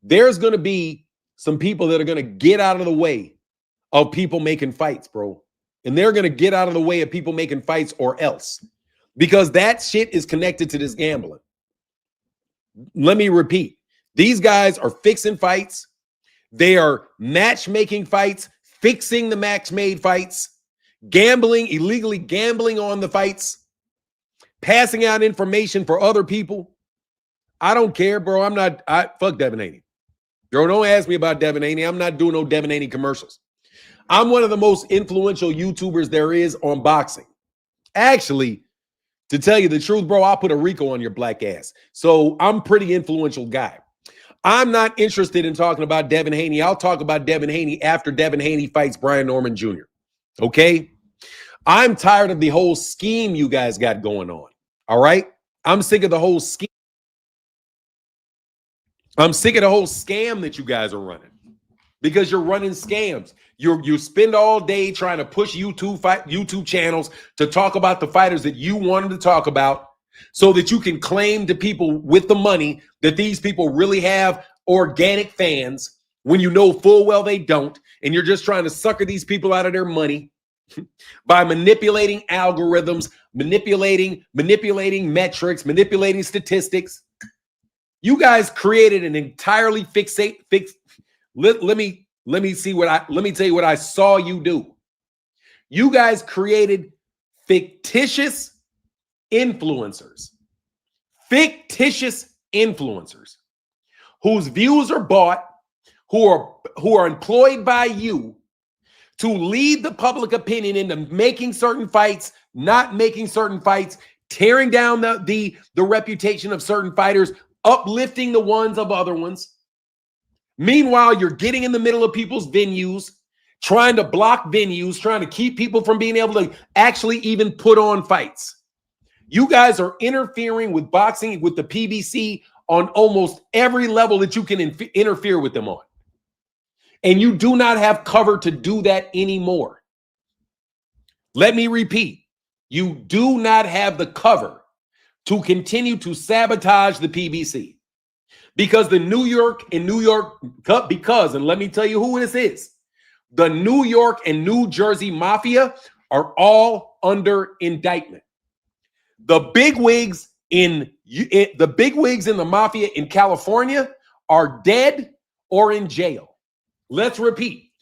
There's going to be some people that are going to get out of the way of people making fights, bro. And they're going to get out of the way of people making fights or else. Because that shit is connected to this gambling. Let me repeat. These guys are fixing fights. They are matchmaking fights, fixing the match-made fights, gambling, illegally gambling on the fights, passing out information for other people. I don't care, bro. Fuck Devin Haney. Bro, don't ask me about Devin Haney. I'm not doing no Devin Haney commercials. I'm one of the most influential YouTubers there is on boxing. Actually, to tell you the truth, bro, I'll put a Rico on your black ass. So I'm a pretty influential guy. I'm not interested in talking about Devin Haney. I'll talk about Devin Haney after Devin Haney fights Brian Norman Jr. Okay? I'm tired of the whole scheme you guys got going on. All right? I'm sick of the whole scheme. I'm sick of the whole scam that you guys are running. because you're running scams. You spend all day trying to push YouTube channels to talk about the fighters that you wanted to talk about so that you can claim to people with the money that these people really have organic fans when you know full well they don't. And you're just trying to sucker these people out of their money by manipulating algorithms, manipulating metrics, manipulating statistics. You guys created an entirely let me tell you what I saw you do. You guys created fictitious influencers whose views are bought, who are employed by you to lead the public opinion into making certain fights, not making certain fights, tearing down the reputation of certain fighters, uplifting the ones of other ones. Meanwhile, you're getting in the middle of people's venues, trying to block venues, trying to keep people from being able to actually even put on fights. You guys are interfering with boxing, with the PBC on almost every level that you can interfere with them on. And you do not have cover to do that anymore. Let me repeat. You do not have the cover to continue to sabotage the PBC. Because the New York, and let me tell you who this is. The New York and New Jersey mafia are all under indictment. The bigwigs in the mafia in California are dead or in jail. Let's repeat.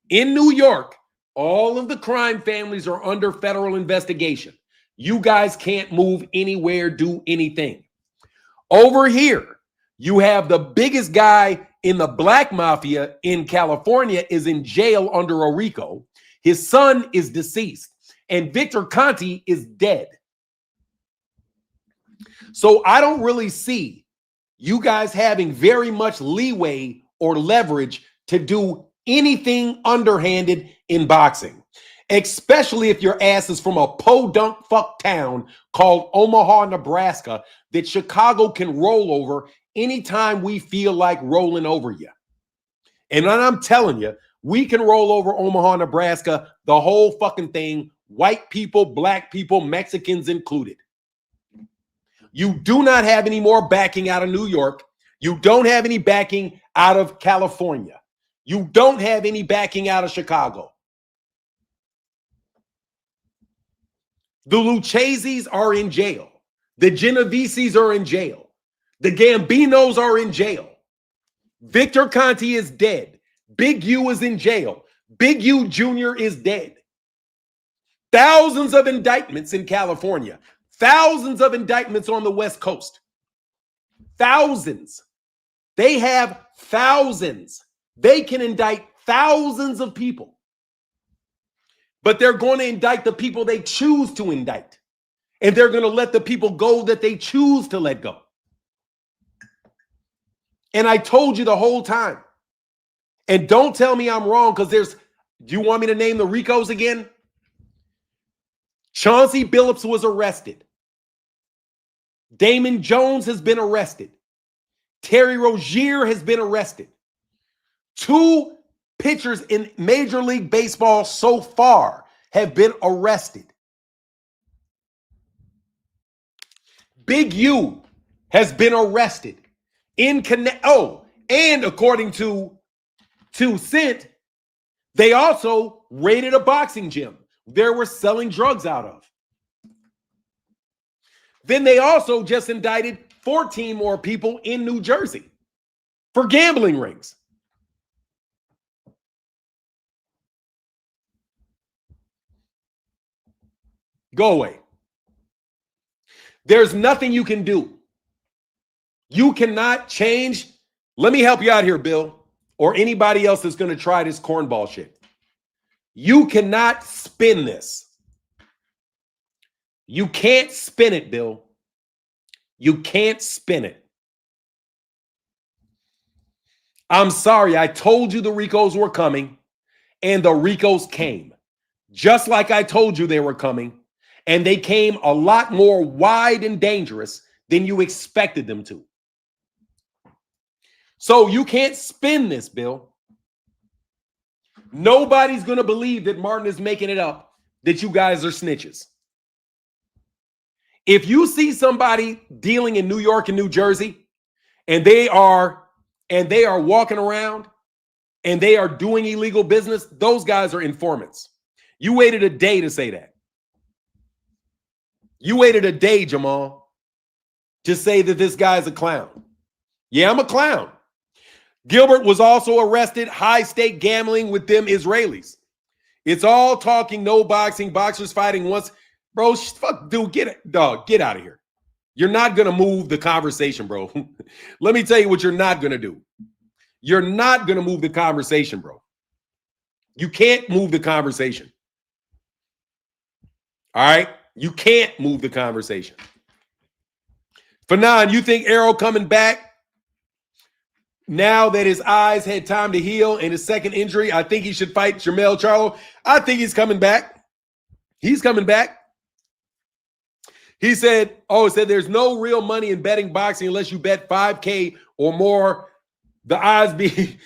In New York, all of the crime families are under federal investigation. You guys can't move anywhere, do anything. Over here, you have the biggest guy in the black mafia in California is in jail under a RICO. His son is deceased, and Victor Conti is dead. So I don't really see you guys having very much leeway or leverage to do anything underhanded in boxing, especially if your ass is from a podunk fuck town called Omaha, Nebraska, that Chicago can roll over anytime we feel like rolling over you. And I'm telling you, we can roll over Omaha, Nebraska, the whole fucking thing, white people, black people, Mexicans included. You do not have any more backing out of New York. You don't have any backing out of California. You don't have any backing out of Chicago. The Lucchese's are in jail. The Genoveses are in jail. The Gambinos are in jail. Victor Conti is dead. Big U is in jail. Big U Jr. is dead. Thousands of indictments in California. Thousands of indictments on the West Coast. Thousands. They have thousands. They can indict thousands of people. But they're going to indict the people they choose to indict. And they're going to let the people go that they choose to let go. And I told you the whole time. And don't tell me I'm wrong, because do you want me to name the RICOs again? Chauncey Billups was arrested. Damon Jones has been arrested. Terry Rozier has been arrested. 2 pitchers in Major League Baseball so far have been arrested. Big U has been arrested. And according to Cent, they also raided a boxing gym they were selling drugs out of. Then they also just indicted 14 more people in New Jersey for gambling rings. Go away. There's nothing you can do. You cannot change. Let me help you out here, Bill, or anybody else that's going to try this cornball shit. You cannot spin this. You can't spin it, Bill. You can't spin it. I'm sorry. I told you the RICOs were coming, and the RICOs came. Just like I told you they were coming, and they came a lot more wide and dangerous than you expected them to. So you can't spin this, Bill. Nobody's going to believe that Martin is making it up, that you guys are snitches. If you see somebody dealing in New York and New Jersey, and they are walking around and they are doing illegal business, those guys are informants. You waited a day to say that. You waited a day, Jamal, to say that this guy's a clown. Yeah, I'm a clown. Gilbert was also arrested, high-stake gambling with them Israelis. It's all talking, no boxing, boxers fighting once. Bro, fuck, dude, get out of here. You're not going to move the conversation, bro. Let me tell you what you're not going to do. You're not going to move the conversation, bro. You can't move the conversation. All right? You can't move the conversation. Fanon, you think Errol coming back now that his eyes had time to heal and his second injury? I think he should fight Jermell Charlo. I think he's coming back. He's coming back. He said, there's no real money in betting boxing unless you bet $5K or more. The odds be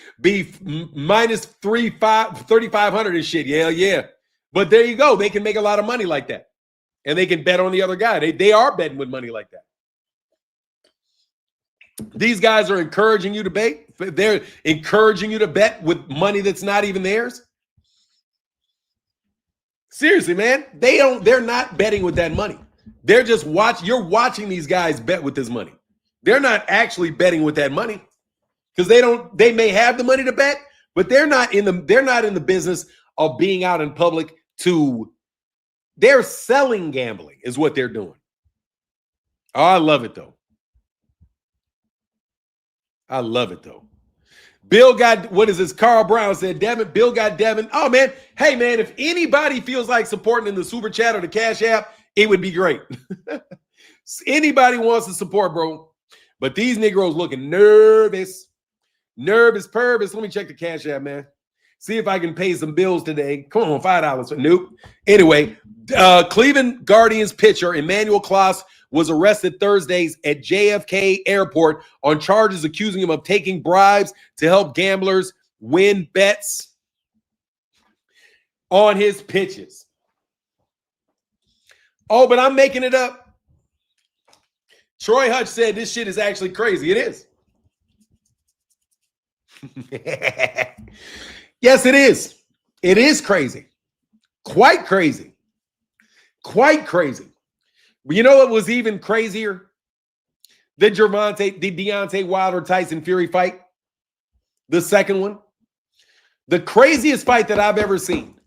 minus 3,500 and shit. Yeah. But there you go. They can make a lot of money like that. And they can bet on the other guy. They are betting with money like that. These guys are encouraging you to bet. They're encouraging you to bet with money that's not even theirs. Seriously, man. They're not betting with that money. They're just you're watching these guys bet with this money. They're not actually betting with that money because they may have the money to bet, but they're not in the business of being out in public they're selling gambling is what they're doing. Oh, I love it though. Bill got, what is this? Carl Brown said, Devin, Bill got Devin. Oh, man. Hey, man, if anybody feels like supporting in the Super Chat or the Cash App, it would be great. Anybody wants to support, bro. But these Negroes looking nervous. Let me check the Cash App, man. See if I can pay some bills today. Come on, $5. Nope. Anyway, Cleveland Guardians pitcher Emmanuel Klaus was arrested Thursdays at JFK Airport on charges accusing him of taking bribes to help gamblers win bets on his pitches. Oh, but I'm making it up. Troy Hutch said this shit is actually crazy. It is. Yes, it is. It is crazy. Quite crazy. But you know what was even crazier? The Deontay Wilder Tyson Fury fight. The second one. The craziest fight that I've ever seen.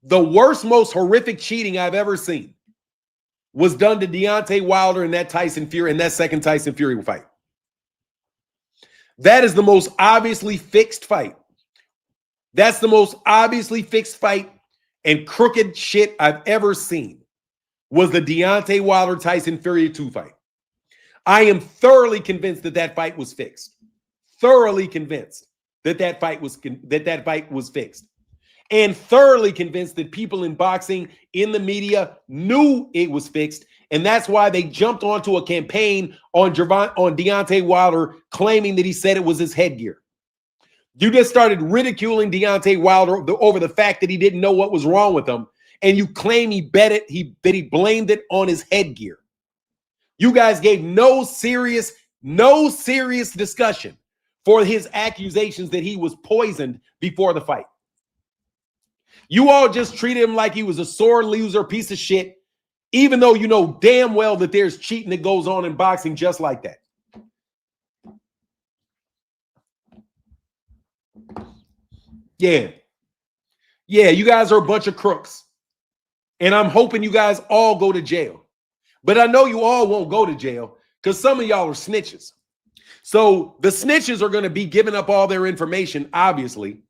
The worst, most horrific cheating I've ever seen was done to Deontay Wilder in that second Tyson Fury fight. That is the most obviously fixed fight. That's the most obviously fixed fight and crooked shit I've ever seen. Was the Deontay Wilder Tyson Fury 2 fight. I am thoroughly convinced that fight was fixed. Thoroughly convinced that fight was fixed. And thoroughly convinced that people in boxing, in the media, knew it was fixed. And that's why they jumped onto a campaign on Deontay Wilder, claiming that he said it was his headgear. You just started ridiculing Deontay Wilder over the fact that he didn't know what was wrong with him. And you claim that he blamed it on his headgear. You guys gave no serious discussion for his accusations that he was poisoned before the fight. You all just treated him like he was a sore loser piece of shit, even though you know damn well that there's cheating that goes on in boxing just like that. Yeah, you guys are a bunch of crooks. And I'm hoping you guys all go to jail. But I know you all won't go to jail because some of y'all are snitches. So the snitches are going to be giving up all their information, obviously.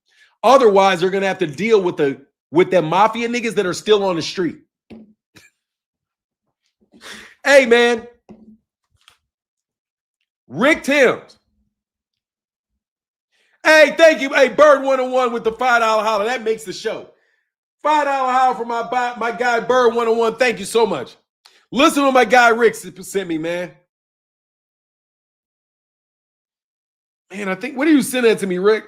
Otherwise, they're going to have to deal with the mafia niggas that are still on the street. Hey, man. Rick Timms. Hey, thank you. Hey, Bird 101 with the $5 holler. That makes the show. $5 holler for my guy Bird 101. Thank you so much. Listen to what my guy Rick sent me, man. Man, I think, what are you sending that to me, Rick?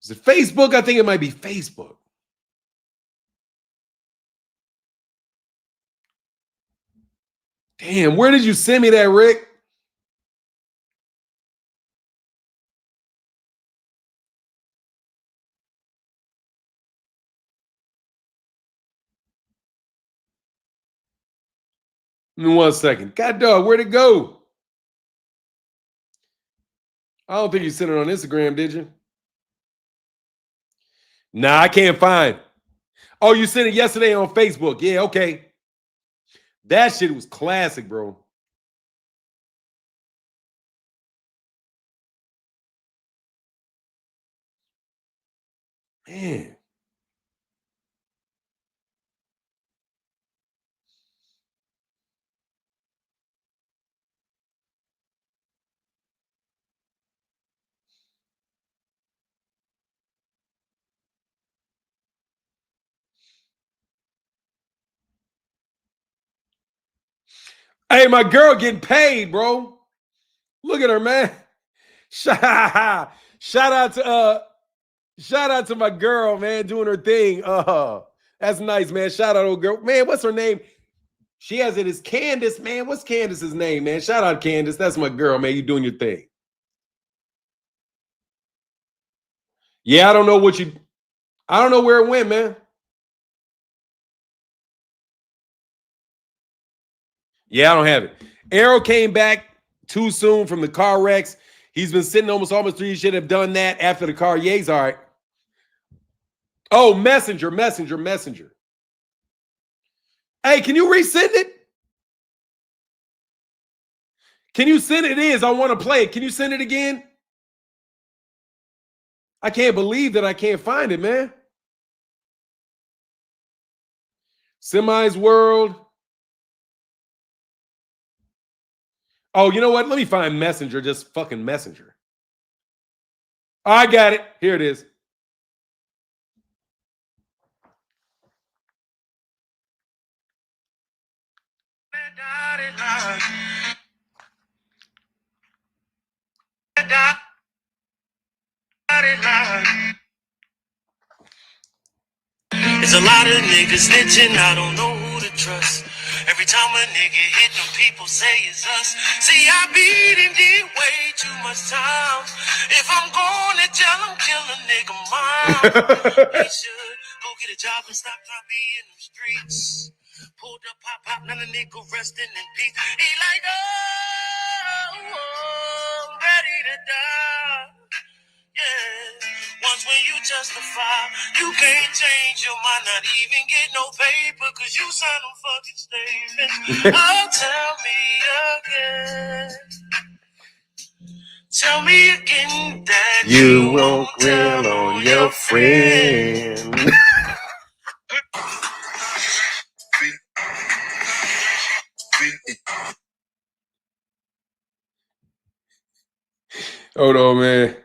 Is it Facebook? I think it might be Facebook. Damn, where did you send me that, Rick? In 1 second. God dog, where'd it go? I don't think you sent it on Instagram, did you? Nah, I can't find. Oh, you sent it yesterday on Facebook. Yeah, okay. That shit was classic, bro. Man. Hey, my girl getting paid, bro. Look at her, man. Shout out to my girl, man, doing her thing. That's nice, man. Shout out, old girl. Man, what's her name? She has it as Candace, man. What's Candace's name, man? Shout out, Candace. That's my girl, man. You doing your thing. Yeah, I don't know where it went, man. Yeah, I don't have it. Arrow came back too soon from the car wrecks. He's been sitting almost 3 years. Should have done that after the car. Yeah, he's all right. Oh, messenger. Hey, can you resend it? Can you send it? It is. I want to play it. Can you send it again? I can't believe that I can't find it, man. Semi's World. Oh, you know what? Let me find Messenger. Just fucking Messenger. I got it. Here it is. There's a lot of niggas snitching, I don't know who to trust. Every time a nigga hit them, people say it's us. See, I beat and did way too much time. If I'm going to jail, I'm kill a nigga mom. He should go get a job and stop trying to be in them streets. Pulled up, pop, now the nigga resting in peace. He like, oh, I'm ready to die. Yeah, once when you justify, you can't change your mind, not even get no paper, cause you sign them fucking statements. Oh, tell me again that You won't grill on your friend. Hold on, man.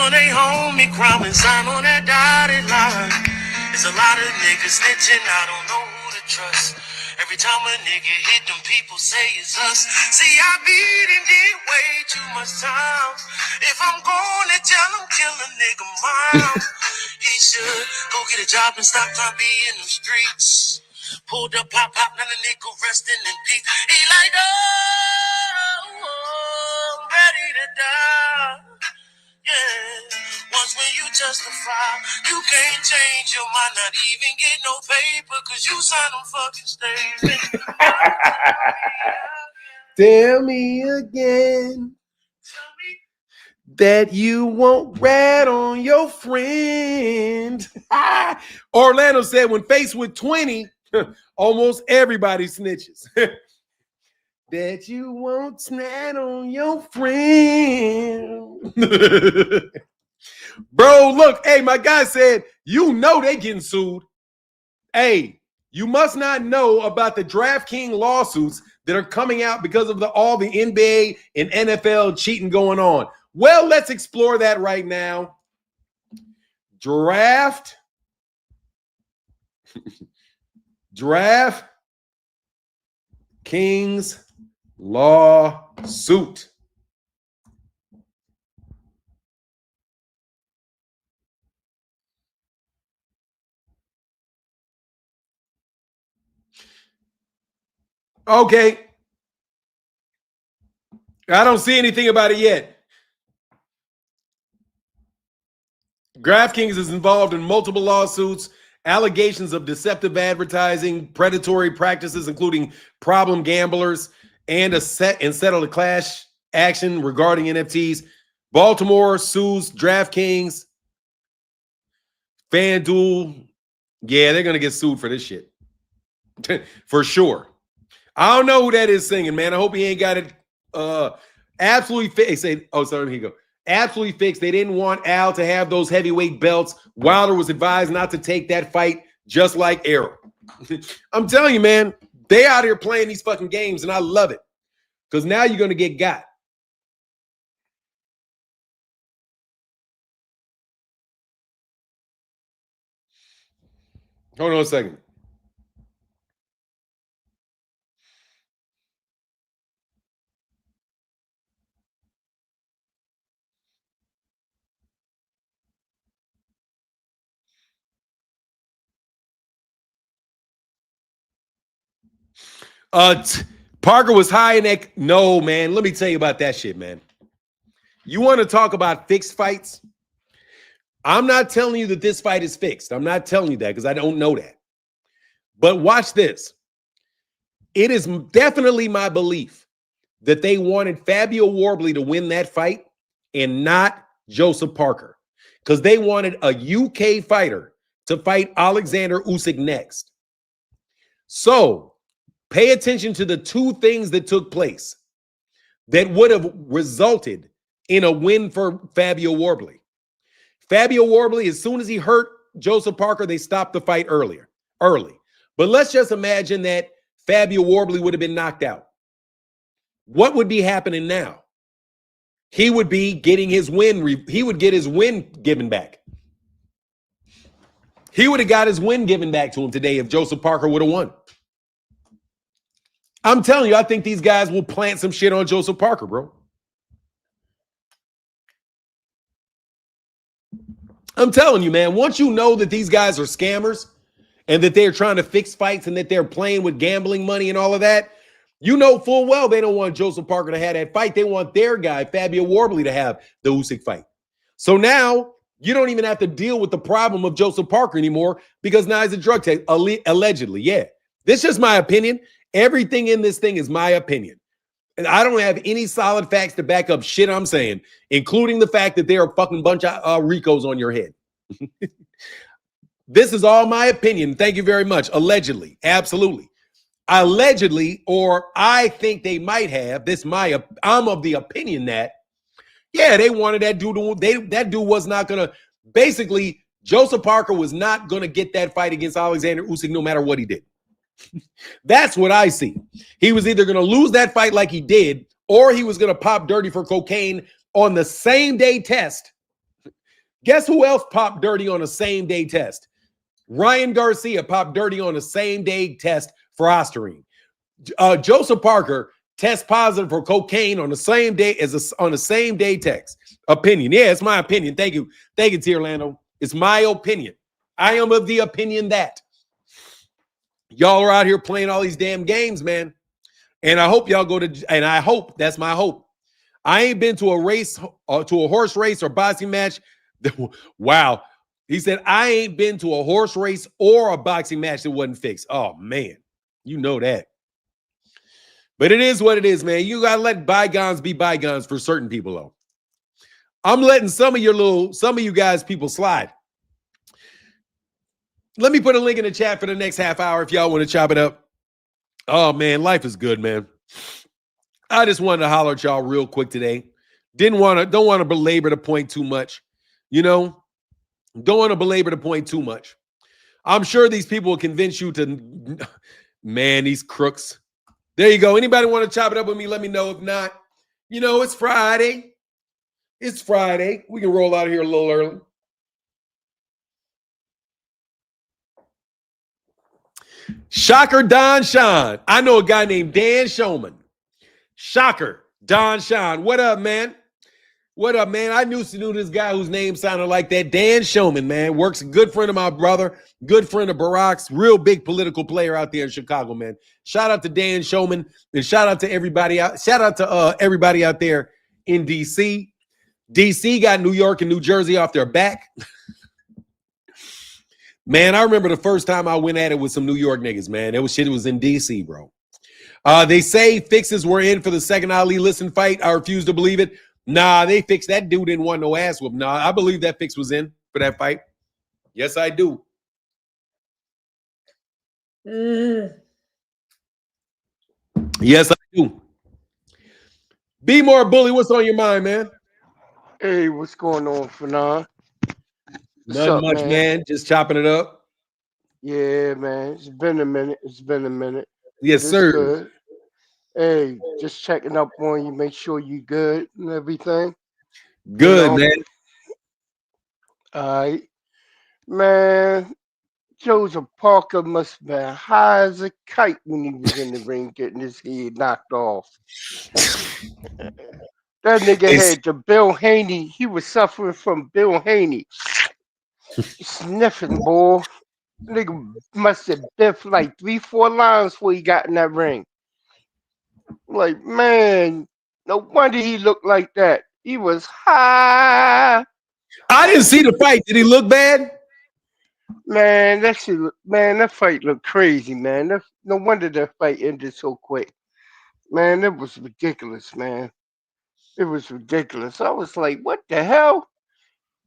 on they homie crime and sign on that dotted line. There's a lot of niggas snitching, I don't know who to trust. Every time a nigga hit them, people say it's us. See, I beat and did way too much time. If I'm going to jail, I'm kill a nigga mom. He should go get a job and stop trying to be in them streets. Pulled up, pop, now the nigga resting in peace. He like, oh, I'm ready to die. Yeah, once when you justify, you can't change your mind, not even get no paper, cause you sign them fucking statements. Tell me again that you won't rat on your friend. Orlando said when faced with 20, almost everybody snitches. That you won't snat on your friend. Bro, look, hey, my guy said, you know they getting sued. Hey, you must not know about the DraftKings lawsuits that are coming out because of all the NBA and NFL cheating going on. Well, let's explore that right now. DraftKings Lawsuit. Okay. I don't see anything about it yet. DraftKings is involved in multiple lawsuits, allegations of deceptive advertising, predatory practices, including problem gamblers, and settled a class action regarding NFTs. Baltimore sues DraftKings, FanDuel. Yeah, they're gonna get sued for this shit. For sure. I don't know who that is singing, man. I hope he ain't got it absolutely fixed. Oh, sorry, here you go. Absolutely fixed. They didn't want Al to have those heavyweight belts. Wilder was advised not to take that fight, just like Errol. I'm telling you, man, they out here playing these fucking games, and I love it. Because now you're going to get got. Hold on a second. Parker was high in that. No, man. Let me tell you about that shit, man. You want to talk about fixed fights? I'm not telling you that this fight is fixed. I'm not telling you that because I don't know that. But watch this. It is definitely my belief that they wanted Fabio Wardley to win that fight and not Joseph Parker because they wanted a UK fighter to fight Alexander Usyk next. So pay attention to the two things that took place that would have resulted in a win for Fabio Wardley. Fabio Wardley, as soon as he hurt Joseph Parker, they stopped the fight early. But let's just imagine that Fabio Wardley would have been knocked out. What would be happening now? He would be getting his win. He would get his win given back. He would have got his win given back to him today if Joseph Parker would have won. I'm telling you, I think these guys will plant some shit on Joseph Parker, bro. I'm telling you, man, once you know that these guys are scammers and that they're trying to fix fights and that they're playing with gambling money and all of that, you know full well they don't want Joseph Parker to have that fight. They want their guy, Fabio Wardley, to have the Usyk fight. So now you don't even have to deal with the problem of Joseph Parker anymore because now he's a drug test, allegedly. Yeah, this is just my opinion. Everything in this thing is my opinion. And I don't have any solid facts to back up shit I'm saying, including the fact that there are a fucking bunch of Ricos on your head. This is all my opinion. Thank you very much. Allegedly. Absolutely. Allegedly, or I think they might have. I'm of the opinion that, yeah, they wanted that dude. That dude was not going to, basically, Joseph Parker was not going to get that fight against Alexander Usyk no matter what he did. That's what I see. He was either going to lose that fight like he did, or he was going to pop dirty for cocaine on the same day test. Guess who else popped dirty on the same day test? Ryan Garcia popped dirty on the same day test for Ostarine. Joseph Parker test positive for cocaine on the same day on the same day test. Opinion. Yeah, it's my opinion. Thank you. Thank you, T. Orlando. It's my opinion. I am of the opinion that y'all are out here playing all these damn games, man. And I hope y'all go to, and I hope, that's my hope. I ain't been to a race, to a horse race or boxing match. Wow. He said, I ain't been to a horse race or a boxing match that wasn't fixed. Oh, man. You know that. But it is what it is, man. You got to let bygones be bygones for certain people, though. I'm letting some of you guys people slide. Let me put a link in the chat for the next half hour if y'all want to chop it up. Oh, man, life is good, man. I just wanted to holler at y'all real quick today. Don't want to belabor the point too much. You know, don't want to belabor the point too much. I'm sure these people will convince you to, man, these crooks. There you go. Anybody want to chop it up with me? Let me know. If not, you know, it's Friday. It's Friday. We can roll out of here a little early. Shocker Don Sean. I know a guy named Dan Showman. Shocker. Don Sean. What up, man? What up, man? I knew this guy whose name sounded like that. Dan Showman, man. Works a good friend of my brother, good friend of Barack's, real big political player out there in Chicago, man. Shout out to Dan Showman and shout out to everybody out. Shout out to everybody out there in DC. DC got New York and New Jersey off their back. Man, I remember the first time I went at it with some New York niggas, man. It was in DC, bro. They say fixes were in for the second Ali Listen fight. I refuse to believe it. Nah, they fixed that dude didn't want no ass whoop. Nah, I believe that fix was in for that fight. Yes, I do. Yes, I do. Be more bully. What's on your mind, man? Hey, what's going on, Fanon? Nothing much, man. Just chopping it up. Yeah, man. It's been a minute. Yes, sir. Good. Hey, just checking up on you, make sure you good and everything. Good, man. All right. Man, Joseph Parker must have been high as a kite when he was in the ring getting his head knocked off. That nigga had the Bill Haney. He was suffering from Bill Haney. Sniffing, boy. Nigga must have biffed like 3-4 lines before he got in that ring. Like, man, no wonder he looked like that. He was high. I didn't see the fight. Did he look bad? Man, that fight looked crazy, man. No wonder that fight ended so quick. Man, it was ridiculous, man. It was ridiculous. I was like, what the hell?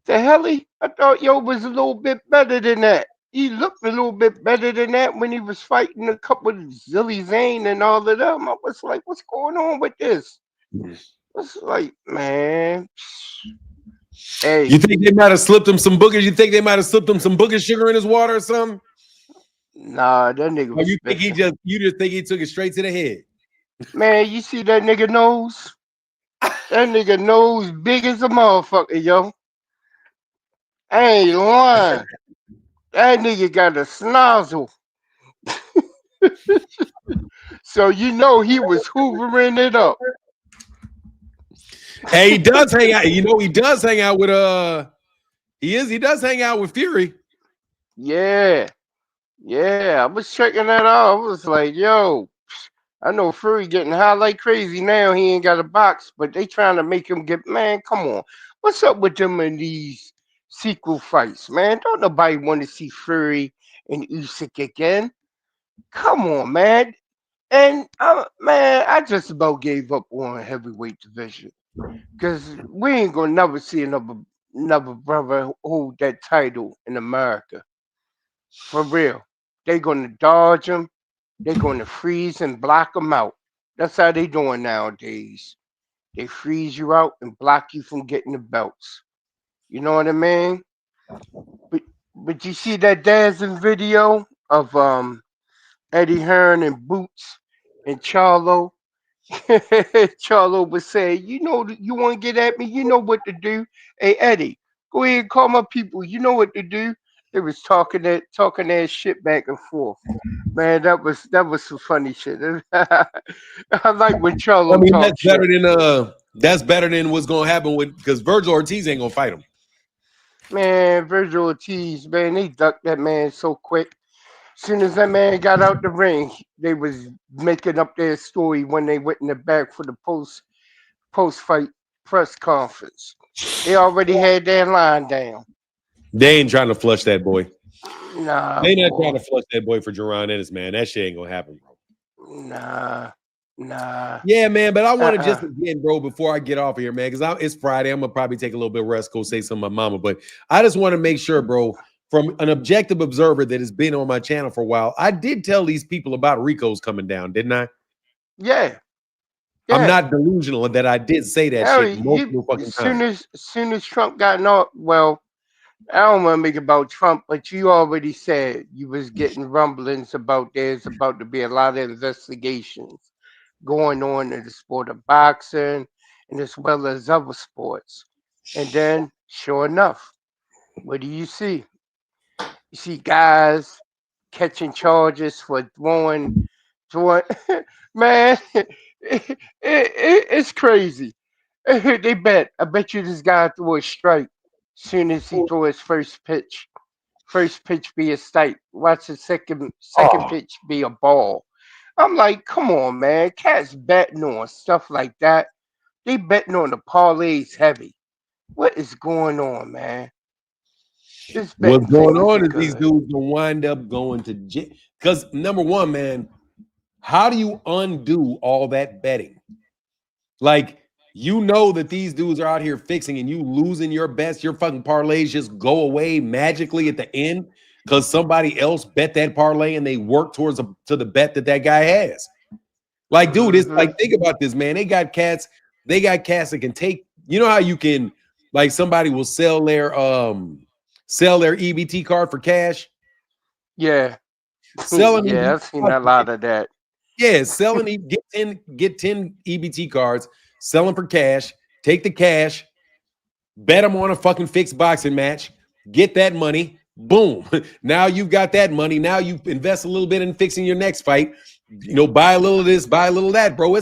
I thought Yo was a little bit better than that. He looked a little bit better than that when he was fighting a couple of Zilly Zane and all of them. I was like, what's going on with this? It's like, man. Hey. You think they might have slipped him some boogers? You think they might have slipped him some booger sugar in his water or something? Nah, that nigga was you just think he took it straight to the head? Man, you see that nigga nose? That nigga nose big as a motherfucker, yo. I ain't lying. That nigga got a snozzle. So you know he was hoovering it up. Hey, he does hang out. You know, he does hang out with he does hang out with Fury. Yeah. I was checking that out. I was like, yo, I know Fury getting high like crazy now. He ain't got a box, but they trying to make him get, man, come on. What's up with them in these sequel fights, man? Don't nobody want to see Fury and Usyk again. Come on, man. And, man, I just about gave up on heavyweight division. Because we ain't going to never see another brother hold that title in America. For real. They going to dodge him. They're going to freeze and block them out. That's how they doing nowadays. They freeze you out and block you from getting the belts. You know what I mean? But you see that dancing video of Eddie Hearn and Boots and Charlo? Charlo was saying, you know, you want to get at me? You know what to do. Hey, Eddie, go ahead and call my people. You know what to do. They was talking that shit back and forth. Man, that was some funny shit. I like when Charlo talks. That's better than what's gonna happen because Virgil Ortiz ain't gonna fight him. Man, Virgil Ortiz, man, they ducked that man so quick. As soon as that man got out the ring, they was making up their story when they went in the back for the post-fight press conference. They already had their line down. They ain't trying to flush that boy. Nah, they not trying to flush that boy for Jerron Ennis, man. That shit ain't gonna happen, bro. Nah. Yeah, man, but I want to just again, bro, before I get off of here, man, because it's Friday. I'm gonna probably take a little bit of rest, go say something to my mama. But I just want to make sure, bro, from an objective observer that has been on my channel for a while, I did tell these people about Rico's coming down, didn't I? Yeah. I'm not delusional that I did say that shit multiple fucking times. As soon as Trump got out, well, I don't want to make it about Trump, but you already said you was getting rumblings about there's about to be a lot of investigations going on in the sport of boxing and as well as other sports. And then, sure enough, what do you see? You see guys catching charges for throwing man, it It's crazy. They bet. I bet you this guy threw a strike soon as he threw his first pitch. First pitch be a strike. Watch the second Oh, pitch be a ball. I'm like, come on, man. Cats betting on stuff like that. They betting on the parlays heavy. What is going on, man? This what's betting going thing on isn't is these good. dudes will wind up going to jail. Because number one, man, how do you undo all that betting? Like, you know that these dudes are out here fixing and you losing your bets, your fucking parlays just go away magically at the end because somebody else bet that parlay and they work towards to the bet that that guy has. Like, dude, it's Mm-hmm. like, think about this, man. They got cats that can take, you know how you can, like, somebody will sell their EBT card for cash, Yeah. selling Yeah, I've seen a lot of that. yeah, selling get 10 EBT cards, sell them for cash, take the cash, bet them on a fucking fixed boxing match, get that money, boom. Now you've got that money. Now you invest a little bit in fixing your next fight. You know, buy a little of this, buy a little of that, bro.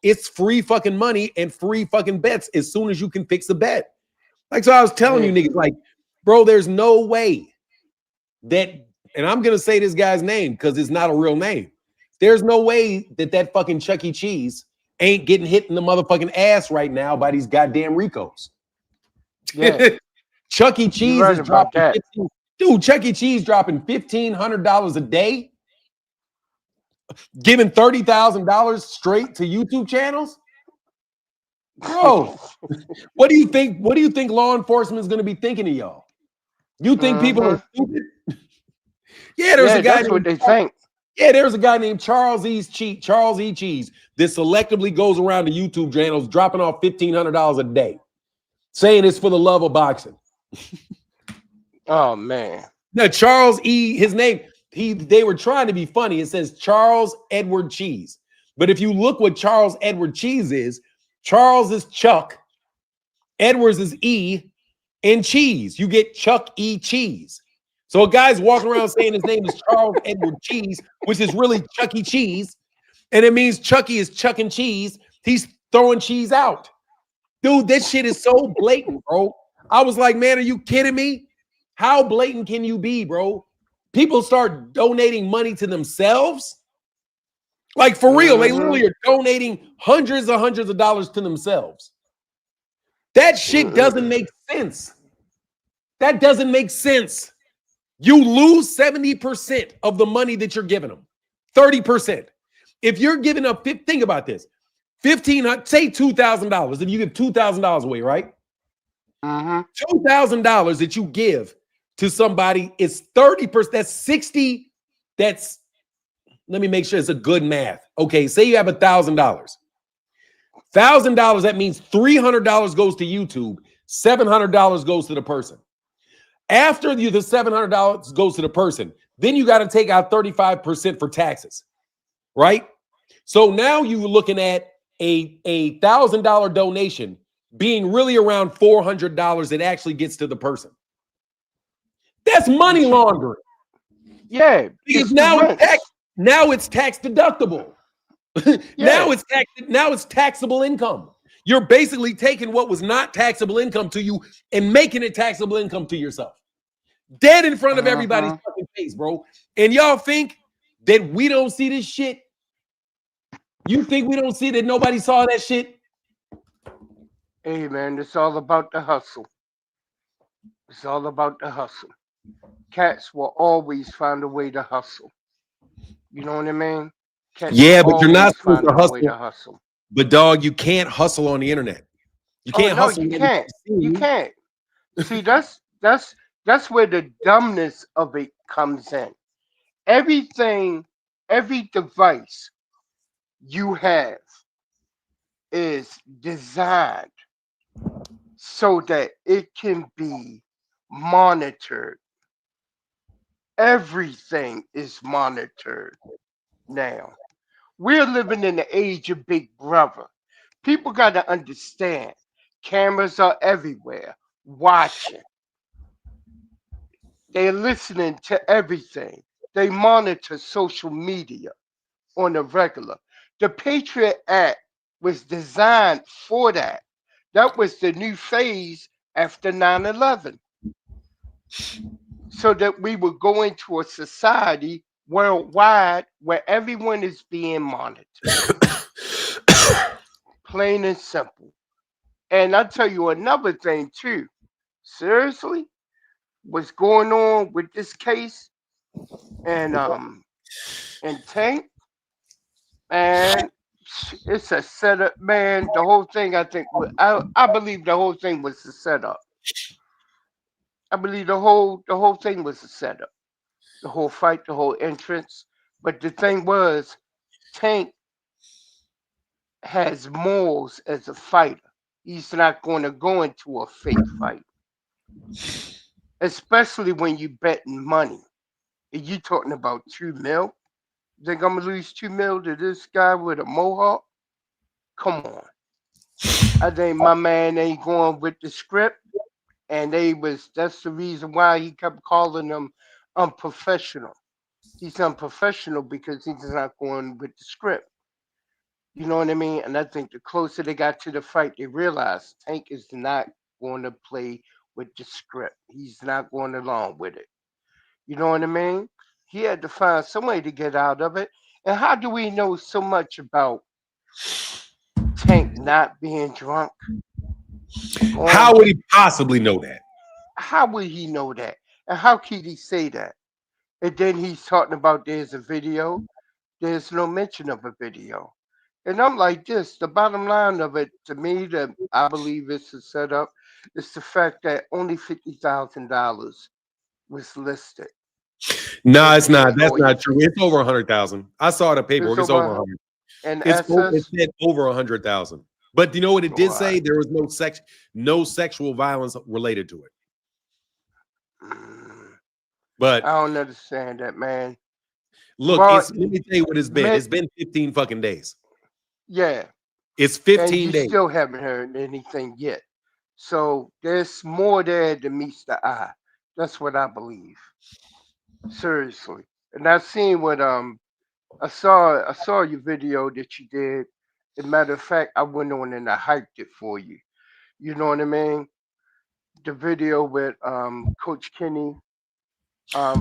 It's free fucking money and free fucking bets as soon as you can fix the bet. Like, so I was telling you Yeah. niggas, like, bro, there's no way that, and I'm gonna say this guy's name because it's not a real name. There's no way that that fucking Chuck E. Cheese ain't getting hit in the motherfucking ass right now by these goddamn Ricos. Yeah. Chuck E. You're Cheese right is about dropping that. 15. Dude, Chuck E. Cheese dropping $1,500 a day, giving $30,000 straight to YouTube channels. Bro, what do you think? What do you think law enforcement is going to be thinking of y'all? You think people Mm-hmm. are stupid? Yeah, there's a Yeah, guy that's what named they think. Yeah, there's a guy named Charles E. Cheese that selectively goes around to YouTube channels dropping off $1,500 a day, saying it's for the love of boxing. Oh man. Now, Charles E., his name, they were trying to be funny. It says Charles Edward Cheese. But if you look what Charles Edward Cheese is, Charles is Chuck, Edwards is E, and Cheese. You get Chuck E. Cheese. So a guy's walking around saying his name is Charles Edward Cheese, which is really Chuck E. Cheese. And it means Chucky is chucking cheese. He's throwing cheese out. Dude, this shit is so blatant, bro. I was like, man, are you kidding me? How blatant can you be, bro? People start donating money to themselves. Like, for real, they Mm-hmm. literally are donating hundreds of dollars to themselves. That shit doesn't make sense. That doesn't make sense. You lose 70% of the money that you're giving them. 30%. If you're giving up, think about this. Say $2,000. If you give $2,000 away, right? Mm-hmm. $2,000 that you give to somebody is 30%. That's 60. That's, let me make sure it's a good math. Okay, say you have $1,000. $1,000, that means $300 goes to YouTube, $700 goes to the person. After the $700 goes to the person, then you got to take out 35% for taxes, right? So now you're looking at a $1,000 donation being really around $400 that actually gets to the person. That's money laundering. Yeah, Because it's the rents. now it's tax deductible. Yeah. Now it's taxable income. You're basically taking what was not taxable income to you and making it taxable income to yourself. Dead in front of everybody's Uh-huh. fucking face, bro. And y'all think that we don't see this shit? You think we don't see that nobody saw that shit? Hey man, it's all about the hustle. It's all about the hustle. Cats will always find a way to hustle. You know what I mean? Cats will Yeah, but you're not always supposed find to a way hustle. to hustle. But dog, you can't hustle on the internet. You Oh can't no, hustle you when can't. everybody's You seeing you. can't. See, that's where the dumbness of it comes in. Everything, every device you have is designed so that it can be monitored. Everything is monitored now. We're living in the age of Big Brother. People got to understand cameras are everywhere, watching. They're listening to everything. They monitor social media on a regular. The Patriot Act was designed for that. That was the new phase after 9/11, so that we would go into a society worldwide where everyone is being monitored. Plain and simple. And I'll tell you another thing too. Seriously, what's going on with this case and Tank, man, it's a setup, man. The whole thing, I think, I believe the whole thing was a setup. I believe the whole thing was a setup. The whole fight, the whole entrance. But the thing was, Tank has morals as a fighter. He's not going to go into a fake fight, especially when you betting money. And you talking about 2 mil? Think I'm gonna lose 2 mil to this guy with a mohawk? Come on. I think my man ain't going with the script, and that's the reason why he kept calling him unprofessional. He's unprofessional because he's not going with the script. You know what I mean? And I think the closer they got to the fight, they realized Tank is not going to play with the script. He's not going along with it. You know what I mean? He had to find some way to get out of it. And how do we know so much about Tank not being drunk? How would he possibly know that? How would he know that? And how could he say that? And then he's talking about there's a video. There's no mention of a video. And I'm like this, the bottom line of it to me that I believe it's a setup is the fact that only $50,000 was listed. No, And it's not. there's That's no not true. It's over 100,000. I saw the paperwork. it's It's over over 100. and It SS. said over 100,000. But you know what it did say? Right. There was no sexual violence related to it. But I don't understand that, man. look, But let me tell you what it's been. man, It's been 15 fucking days. yeah, It's and 15 you days. still haven't heard anything yet. So there's more there than meets the eye. That's what I believe. Seriously. And I seen what I saw your video that you did. As a matter of fact, I went on and I hyped it for you. You know what I mean? The video with Coach Kenny,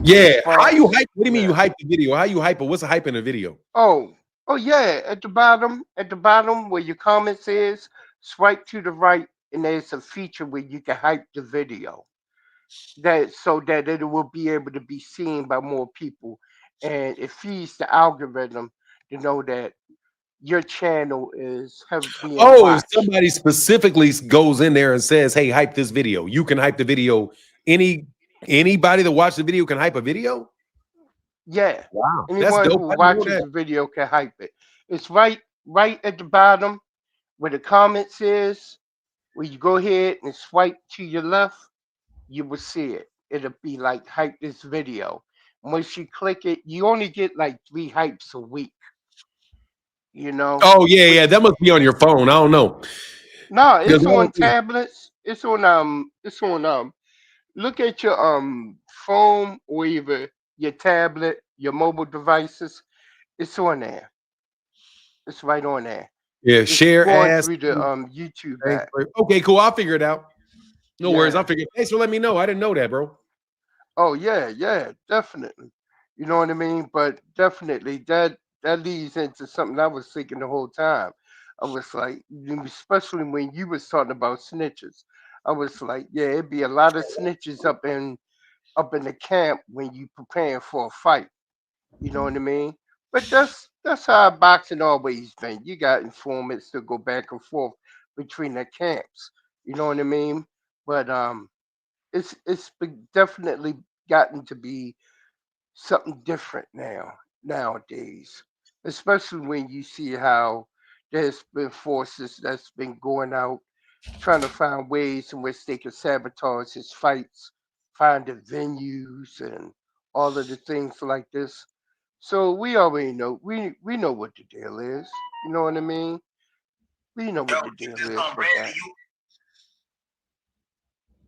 Yeah. How you response. hype? What do you mean you Yeah. hype the video? How you hype it? What's a hype in the video? Oh yeah. At the bottom where your comments is, swipe to the right, and there's a feature where you can hype the video. That so that it will be able to be seen by more people, and it feeds the algorithm to know that your channel is being Oh, if watched. somebody specifically goes in there and says, "Hey, hype this video," you can hype the video. Anybody that watched the video can hype a video. Yeah, Wow, that's anyone dope. who I didn't know watches that. the video can hype it. It's right at the bottom where the comments is. Where you go ahead and swipe to your left, you will see it. It'll be like hype this video. Once you click it, you only get like 3 hypes a week. You know, Oh yeah, yeah, which that must be on your phone. I don't know no, because it's on tablets. It's on. Look at your phone or either your tablet, your mobile devices. It's on there. It's right on there. yeah, It's share going ass. through the YouTube Thanks, app. bro. Okay, cool. I'll figure it out. No worries. I'll Yeah. figure it. Thanks for letting me know. I didn't know that, bro. Oh yeah, definitely. You know what I mean? But definitely that leads into something I was thinking the whole time. I was like, especially when you was talking about snitches. I was like, yeah, it'd be a lot of snitches up in the camp when you preparing for a fight. You know what I mean? But that's how boxing always been. You got informants to go back and forth between the camps. You know what I mean? But definitely gotten to be something different nowadays, especially when you see how there's been forces that's been going out trying to find ways in which they can sabotage his fights, find the venues and all of the things like this. So we already know we know what the deal is. You know what I mean? We know Yo, what the you deal just is gonna with brand that. you.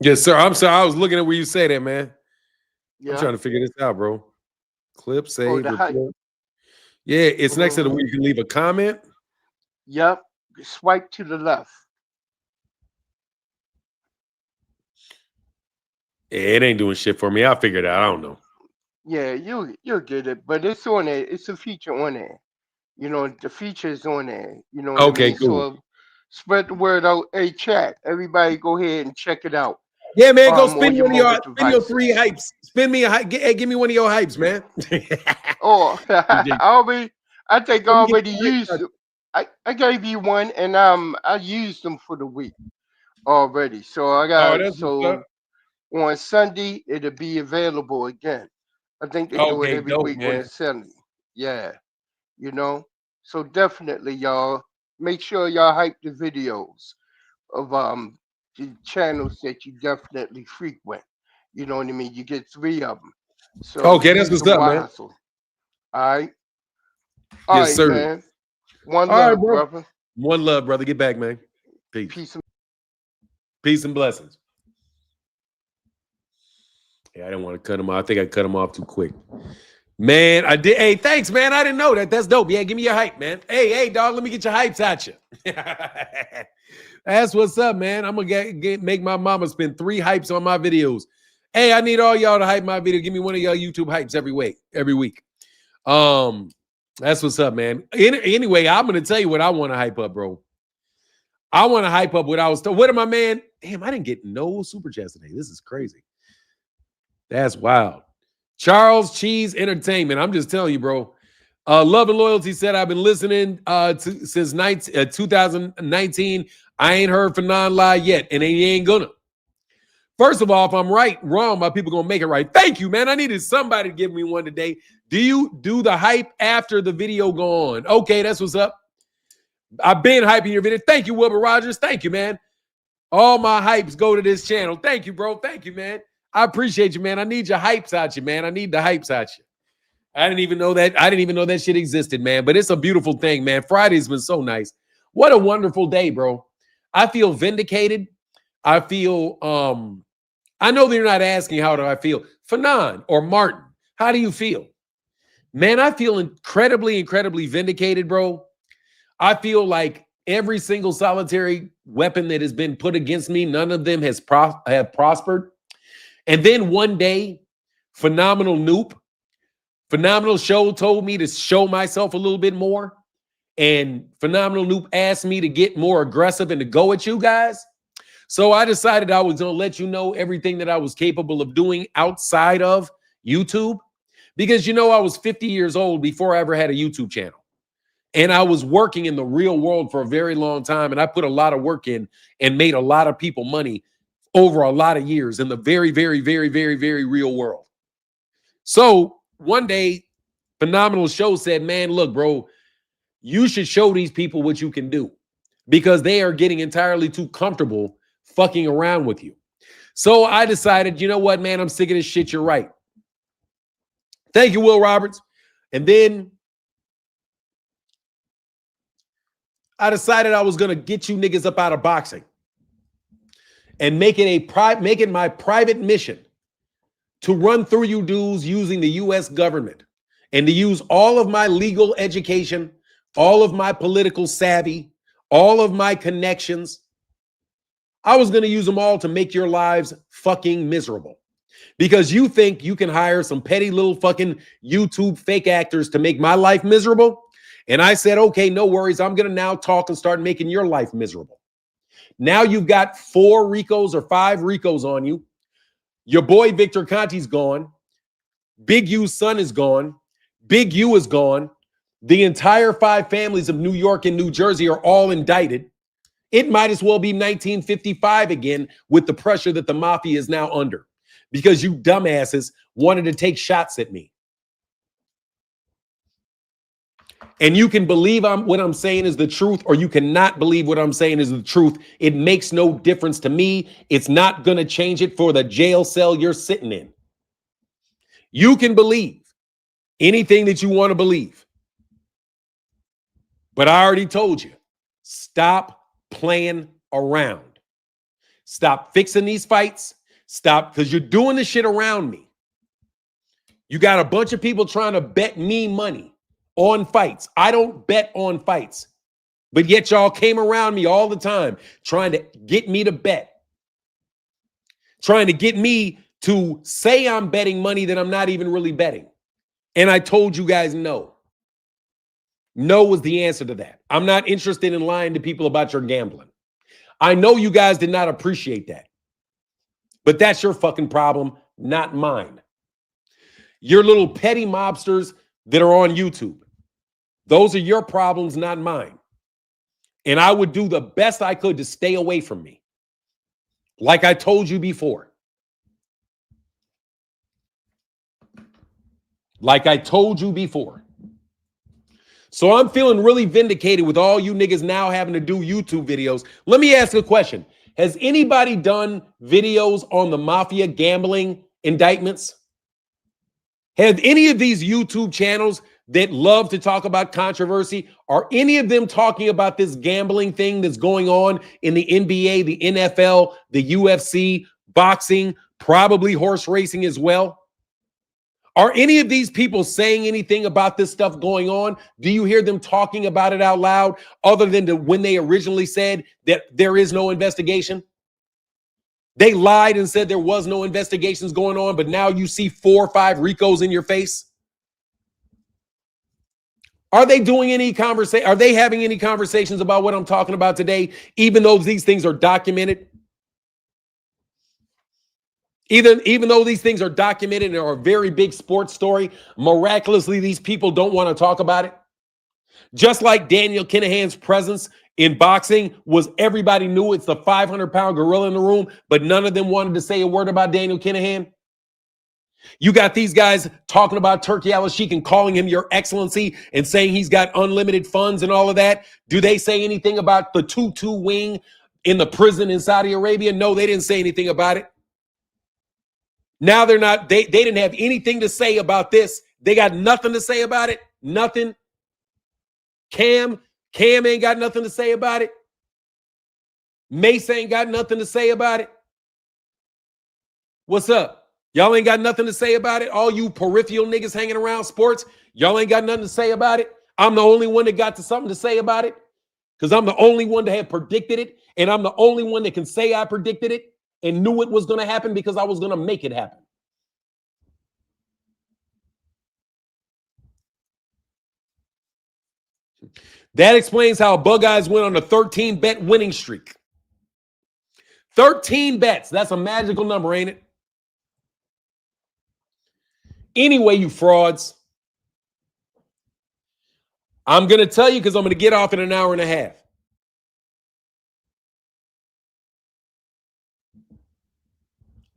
Yes, sir. I'm sorry. I was looking at where you say that, man. I'm Yeah. trying to figure this out, bro. Clip, Oh, save, the hype. report. Yeah, it's next to the Hmm. where you can leave a comment. Yep. Swipe to the left. It ain't doing shit for me. I'll figure it out. I don't know. Yeah, you'll get it, but it's on there. It's a feature on there. You know, the feature is on there. You know what I Okay, mean? cool. So spread the word out. Hey, chat. Everybody, go ahead and check it out. Yeah, man, go On spin your one of your mobile spin your 3 devices. hypes. Spin me a hype. Give me one of your hypes, man. Oh, I think I Let me get already the hype used touch. them. I gave you one, and I used them for the week already. So Oh, that's what's up. on Sunday it'll be available again. I think they do it Okay, every dope, week on man. a Sunday. Yeah, you know. So definitely, y'all make sure y'all hype the videos of the channels that you definitely frequent. You know what I mean? You get 3 of them, so Okay, that's use what's them up, man. wisely. All Yes, right, sir. man. One All right, love, bro. brother. One love, brother. Get back, man. Peace. Peace. Peace and blessings. Yeah, I didn't want to cut him off. I think I cut him off too quick. Man, I did. Hey, thanks, man. I didn't know that. That's dope. Yeah, give me your hype, man. Hey, dog, let me get your hypes at you. That's what's up, man. I'm going to make my mama spend 3 hypes on my videos. Hey, I need all y'all to hype my video. Give me one of y'all YouTube hypes every week. That's what's up, man. Anyway, I'm going to tell you what I want to hype up, bro. I want to hype up what I was told. What am I, man? Damn, I didn't get no super chats today. This is crazy. That's wild. Charles Cheese Entertainment. I'm just telling you, bro. Love and Loyalty said, I've been listening since 2019. I ain't heard from Non-Lie yet, and he ain't gonna. First of all, if I'm right, wrong, my people gonna make it right. Thank you, man. I needed somebody to give me one today. Do you do the hype after the video go on? Okay, that's what's up. I've been hyping your video. Thank you, Wilbur Rogers. Thank you, man. All my hypes go to this channel. Thank you, bro. Thank you, man. I appreciate you, man. I need your hypes out you, man. I need the hypes out you. I didn't even know that shit existed, man. But it's a beautiful thing, man. Friday's been so nice. What a wonderful day, bro. I feel vindicated. I feel I know they're not asking how do I feel. Fanon or Martin, how do you feel? Man, I feel incredibly, incredibly vindicated, bro. I feel like every single solitary weapon that has been put against me, none of them have prospered. And then one day, Phenomenal Show told me to show myself a little bit more. And Phenomenal Noop asked me to get more aggressive and to go at you guys. So I decided I was going to let you know everything that I was capable of doing outside of YouTube. Because, I was 50 years old before I ever had a YouTube channel. And I was working in the real world for a very long time. And I put a lot of work in and made a lot of people money over a lot of years in the very, very, very, very, very real world. So one day, Phenomenal Show said, man, look, bro, you should show these people what you can do because they are getting entirely too comfortable fucking around with you. So I decided, you know what, man, I'm sick of this shit. You're right. Thank you, Will Roberts. And then I decided I was going to get you niggas up out of boxing and make it my private mission to run through you dudes using the U.S. government and to use all of my legal education, all of my political savvy, all of my connections. I was going to use them all to make your lives fucking miserable because you think you can hire some petty little fucking YouTube fake actors to make my life miserable. And I said, okay, no worries. I'm going to now talk and start making your life miserable. Now you've got 4 Ricos or 5 Ricos on you. Your boy Victor Conti's gone. Big U's son is gone. Big U is gone. The entire 5 families of New York and New Jersey are all indicted. It might as well be 1955 again with the pressure that the mafia is now under because you dumbasses wanted to take shots at me. And you can believe what I'm saying is the truth, or you cannot believe what I'm saying is the truth. It makes no difference to me. It's not going to change it for the jail cell you're sitting in. You can believe anything that you want to believe. But I already told you, stop playing around. Stop fixing these fights. Stop, because you're doing this shit around me. You got a bunch of people trying to bet me money on fights. I don't bet on fights But yet y'all came around me all the time trying to get me to bet. Trying to get me to say I'm betting money that I'm not even really betting. And I told you guys no. No was the answer to that. I'm not interested in lying to people about your gambling. I know you guys did not appreciate that. But that's your fucking problem, not mine. Your little petty mobsters that are on YouTube. Those are your problems, not mine. And I would do the best I could to stay away from me. Like I told you before. Like I told you before. So I'm feeling really vindicated with all you niggas now having to do YouTube videos. Let me ask a question. Has anybody done videos on the mafia gambling indictments? Have any of these YouTube channels that love to talk about controversy, are any of them talking about this gambling thing that's going on in the NBA, the NFL, the UFC, boxing, probably horse racing as well? Are any of these people saying anything about this stuff going on? Do you hear them talking about it out loud other than when they originally said that there is no investigation? They lied and said there was no investigations going on, but now you see 4 or 5 RICOs in your face. Are they doing any conversation? Are they having any conversations about what I'm talking about today, even though these things are documented? Even though these things are documented and are a very big sports story, miraculously, these people don't want to talk about it. Just like Daniel Kinahan's presence in boxing was, everybody knew it's the 500-pound gorilla in the room, but none of them wanted to say a word about Daniel Kinahan. You got these guys talking about Turki Al-Sheikh and calling him your excellency and saying he's got unlimited funds and all of that. Do they say anything about the 2-2 wing in the prison in Saudi Arabia? No, they didn't say anything about it. Now they're not, they didn't have anything to say about this. They got nothing to say about it. Nothing. Cam ain't got nothing to say about it. Mace ain't got nothing to say about it. What's up? Y'all ain't got nothing to say about it. All you peripheral niggas hanging around sports, y'all ain't got nothing to say about it. I'm the only one that got something to say about it because I'm the only one that had predicted it, and I'm the only one that can say I predicted it and knew it was going to happen because I was going to make it happen. That explains how Bug Eyes went on a 13-bet winning streak. 13 bets. That's a magical number, ain't it? Anyway, you frauds, I'm going to tell you because I'm going to get off in an hour and a half.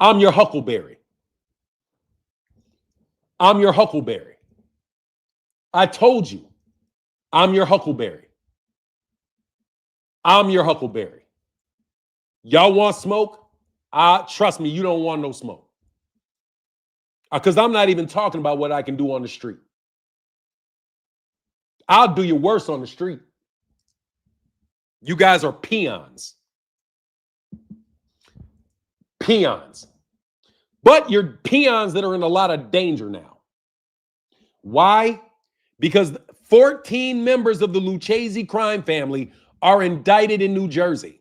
I'm your Huckleberry. I'm your Huckleberry. I told you, I'm your Huckleberry. I'm your Huckleberry. Y'all want smoke? Trust me, you don't want no smoke. Because I'm not even talking about what I can do on the street. I'll do you worse on the street. You guys are peons. Peons. But you're peons that are in a lot of danger now. Why? Because 14 members of the Lucchese crime family are indicted in New Jersey.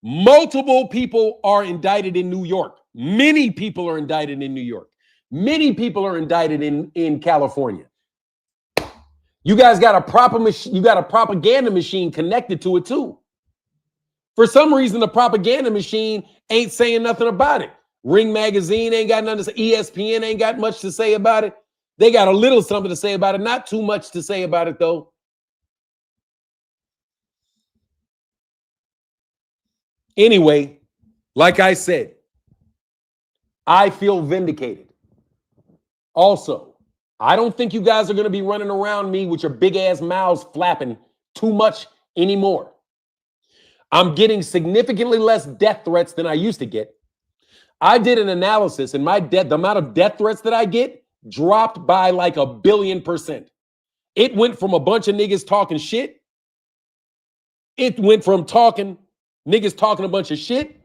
Multiple people are indicted in New York. Many people are indicted in New York. Many people are indicted in California. You guys got a propaganda machine connected to it too. For some reason, the propaganda machine ain't saying nothing about it. Ring Magazine ain't got nothing to say. ESPN ain't got much to say about it. They got a little something to say about it. Not too much to say about it, though. Anyway, like I said, I feel vindicated. Also, I don't think you guys are going to be running around me with your big ass mouths flapping too much anymore. I'm getting significantly less death threats than I used to get. I did an analysis, and the amount of death threats that I get dropped by like 1,000,000,000%. It went from a bunch of niggas talking shit. It went from niggas talking a bunch of shit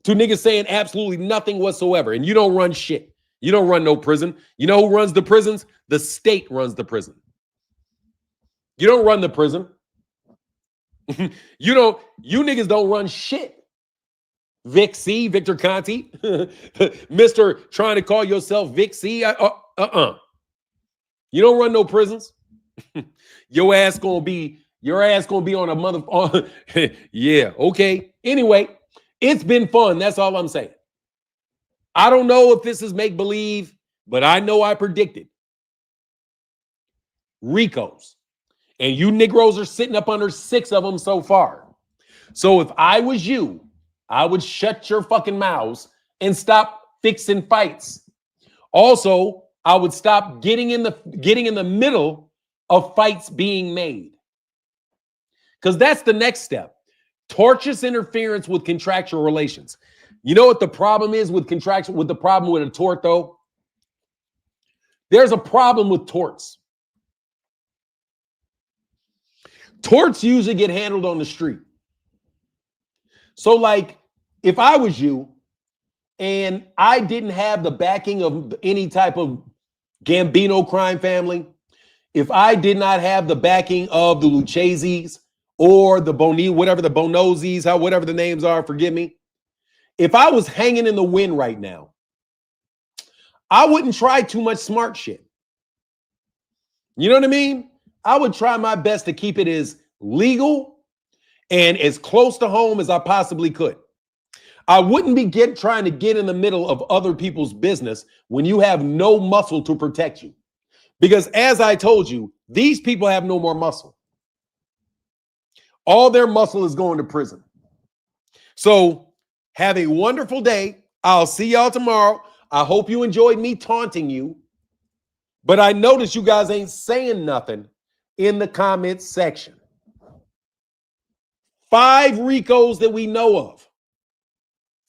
to niggas saying absolutely nothing whatsoever. And you don't run shit. You don't run no prison. You know who runs the prisons? The state runs the prison. You don't run the prison. You niggas don't run shit. Vic C, Victor Conti, Mr. trying to call yourself Vic C. You don't run no prisons. Your ass gonna be on a mother. Yeah, okay. Anyway, it's been fun. That's all I'm saying. I don't know if this is make believe, but I know I predicted Ricos, and you Negroes are sitting up under 6 of them so far. So if I was you, I would shut your fucking mouths and stop fixing fights. Also, I would stop getting in the middle of fights being made. Because that's the next step. Tortious interference with contractual relations. You know what the problem is with the problem with a tort, though? There's a problem with torts. Torts usually get handled on the street. So, like, if I was you and I didn't have the backing of any type of Gambino crime family, if I did not have the backing of the Lucchese's or the Boni, whatever the Bonozis, whatever the names are, forgive me. If I was hanging in the wind right now, I wouldn't try too much smart shit. You know what I mean? I would try my best to keep it as legal and as close to home as I possibly could. I wouldn't be trying to get in the middle of other people's business when you have no muscle to protect you. Because as I told you, these people have no more muscle. All their muscle is going to prison. So have a wonderful day. I'll see y'all tomorrow. I hope you enjoyed me taunting you. But I noticed you guys ain't saying nothing in the comments section. 5 Ricos that we know of.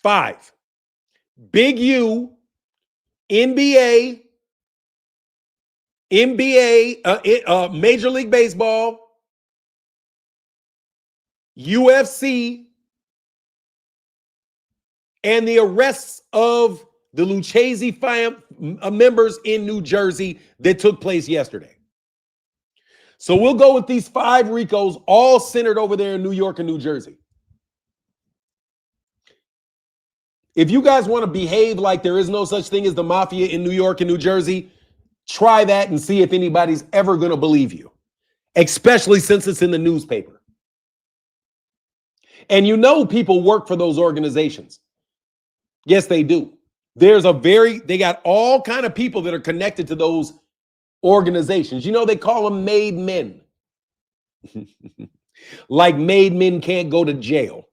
5. Big U, NBA, Major League Baseball, UFC, and the arrests of the Lucchese members in New Jersey that took place yesterday. So we'll go with these 5 Ricos, all centered over there in New York and New Jersey. If you guys want to behave like there is no such thing as the mafia in New York and New Jersey, try that and see if anybody's ever going to believe you, especially since it's in the newspaper. And you know people work for those organizations. Yes, they do. They got all kind of people that are connected to those organizations. You know, they call them made men. Like made men can't go to jail.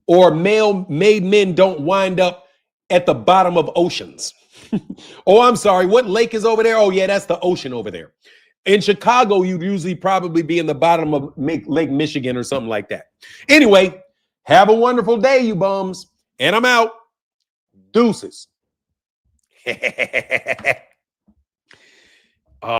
Or made men don't wind up at the bottom of oceans. Oh, I'm sorry. What lake is over there? Oh, yeah, that's the ocean over there. In Chicago, you'd usually probably be in the bottom of Lake Michigan or something like that. Anyway, have a wonderful day, you bums. And I'm out. Deuces.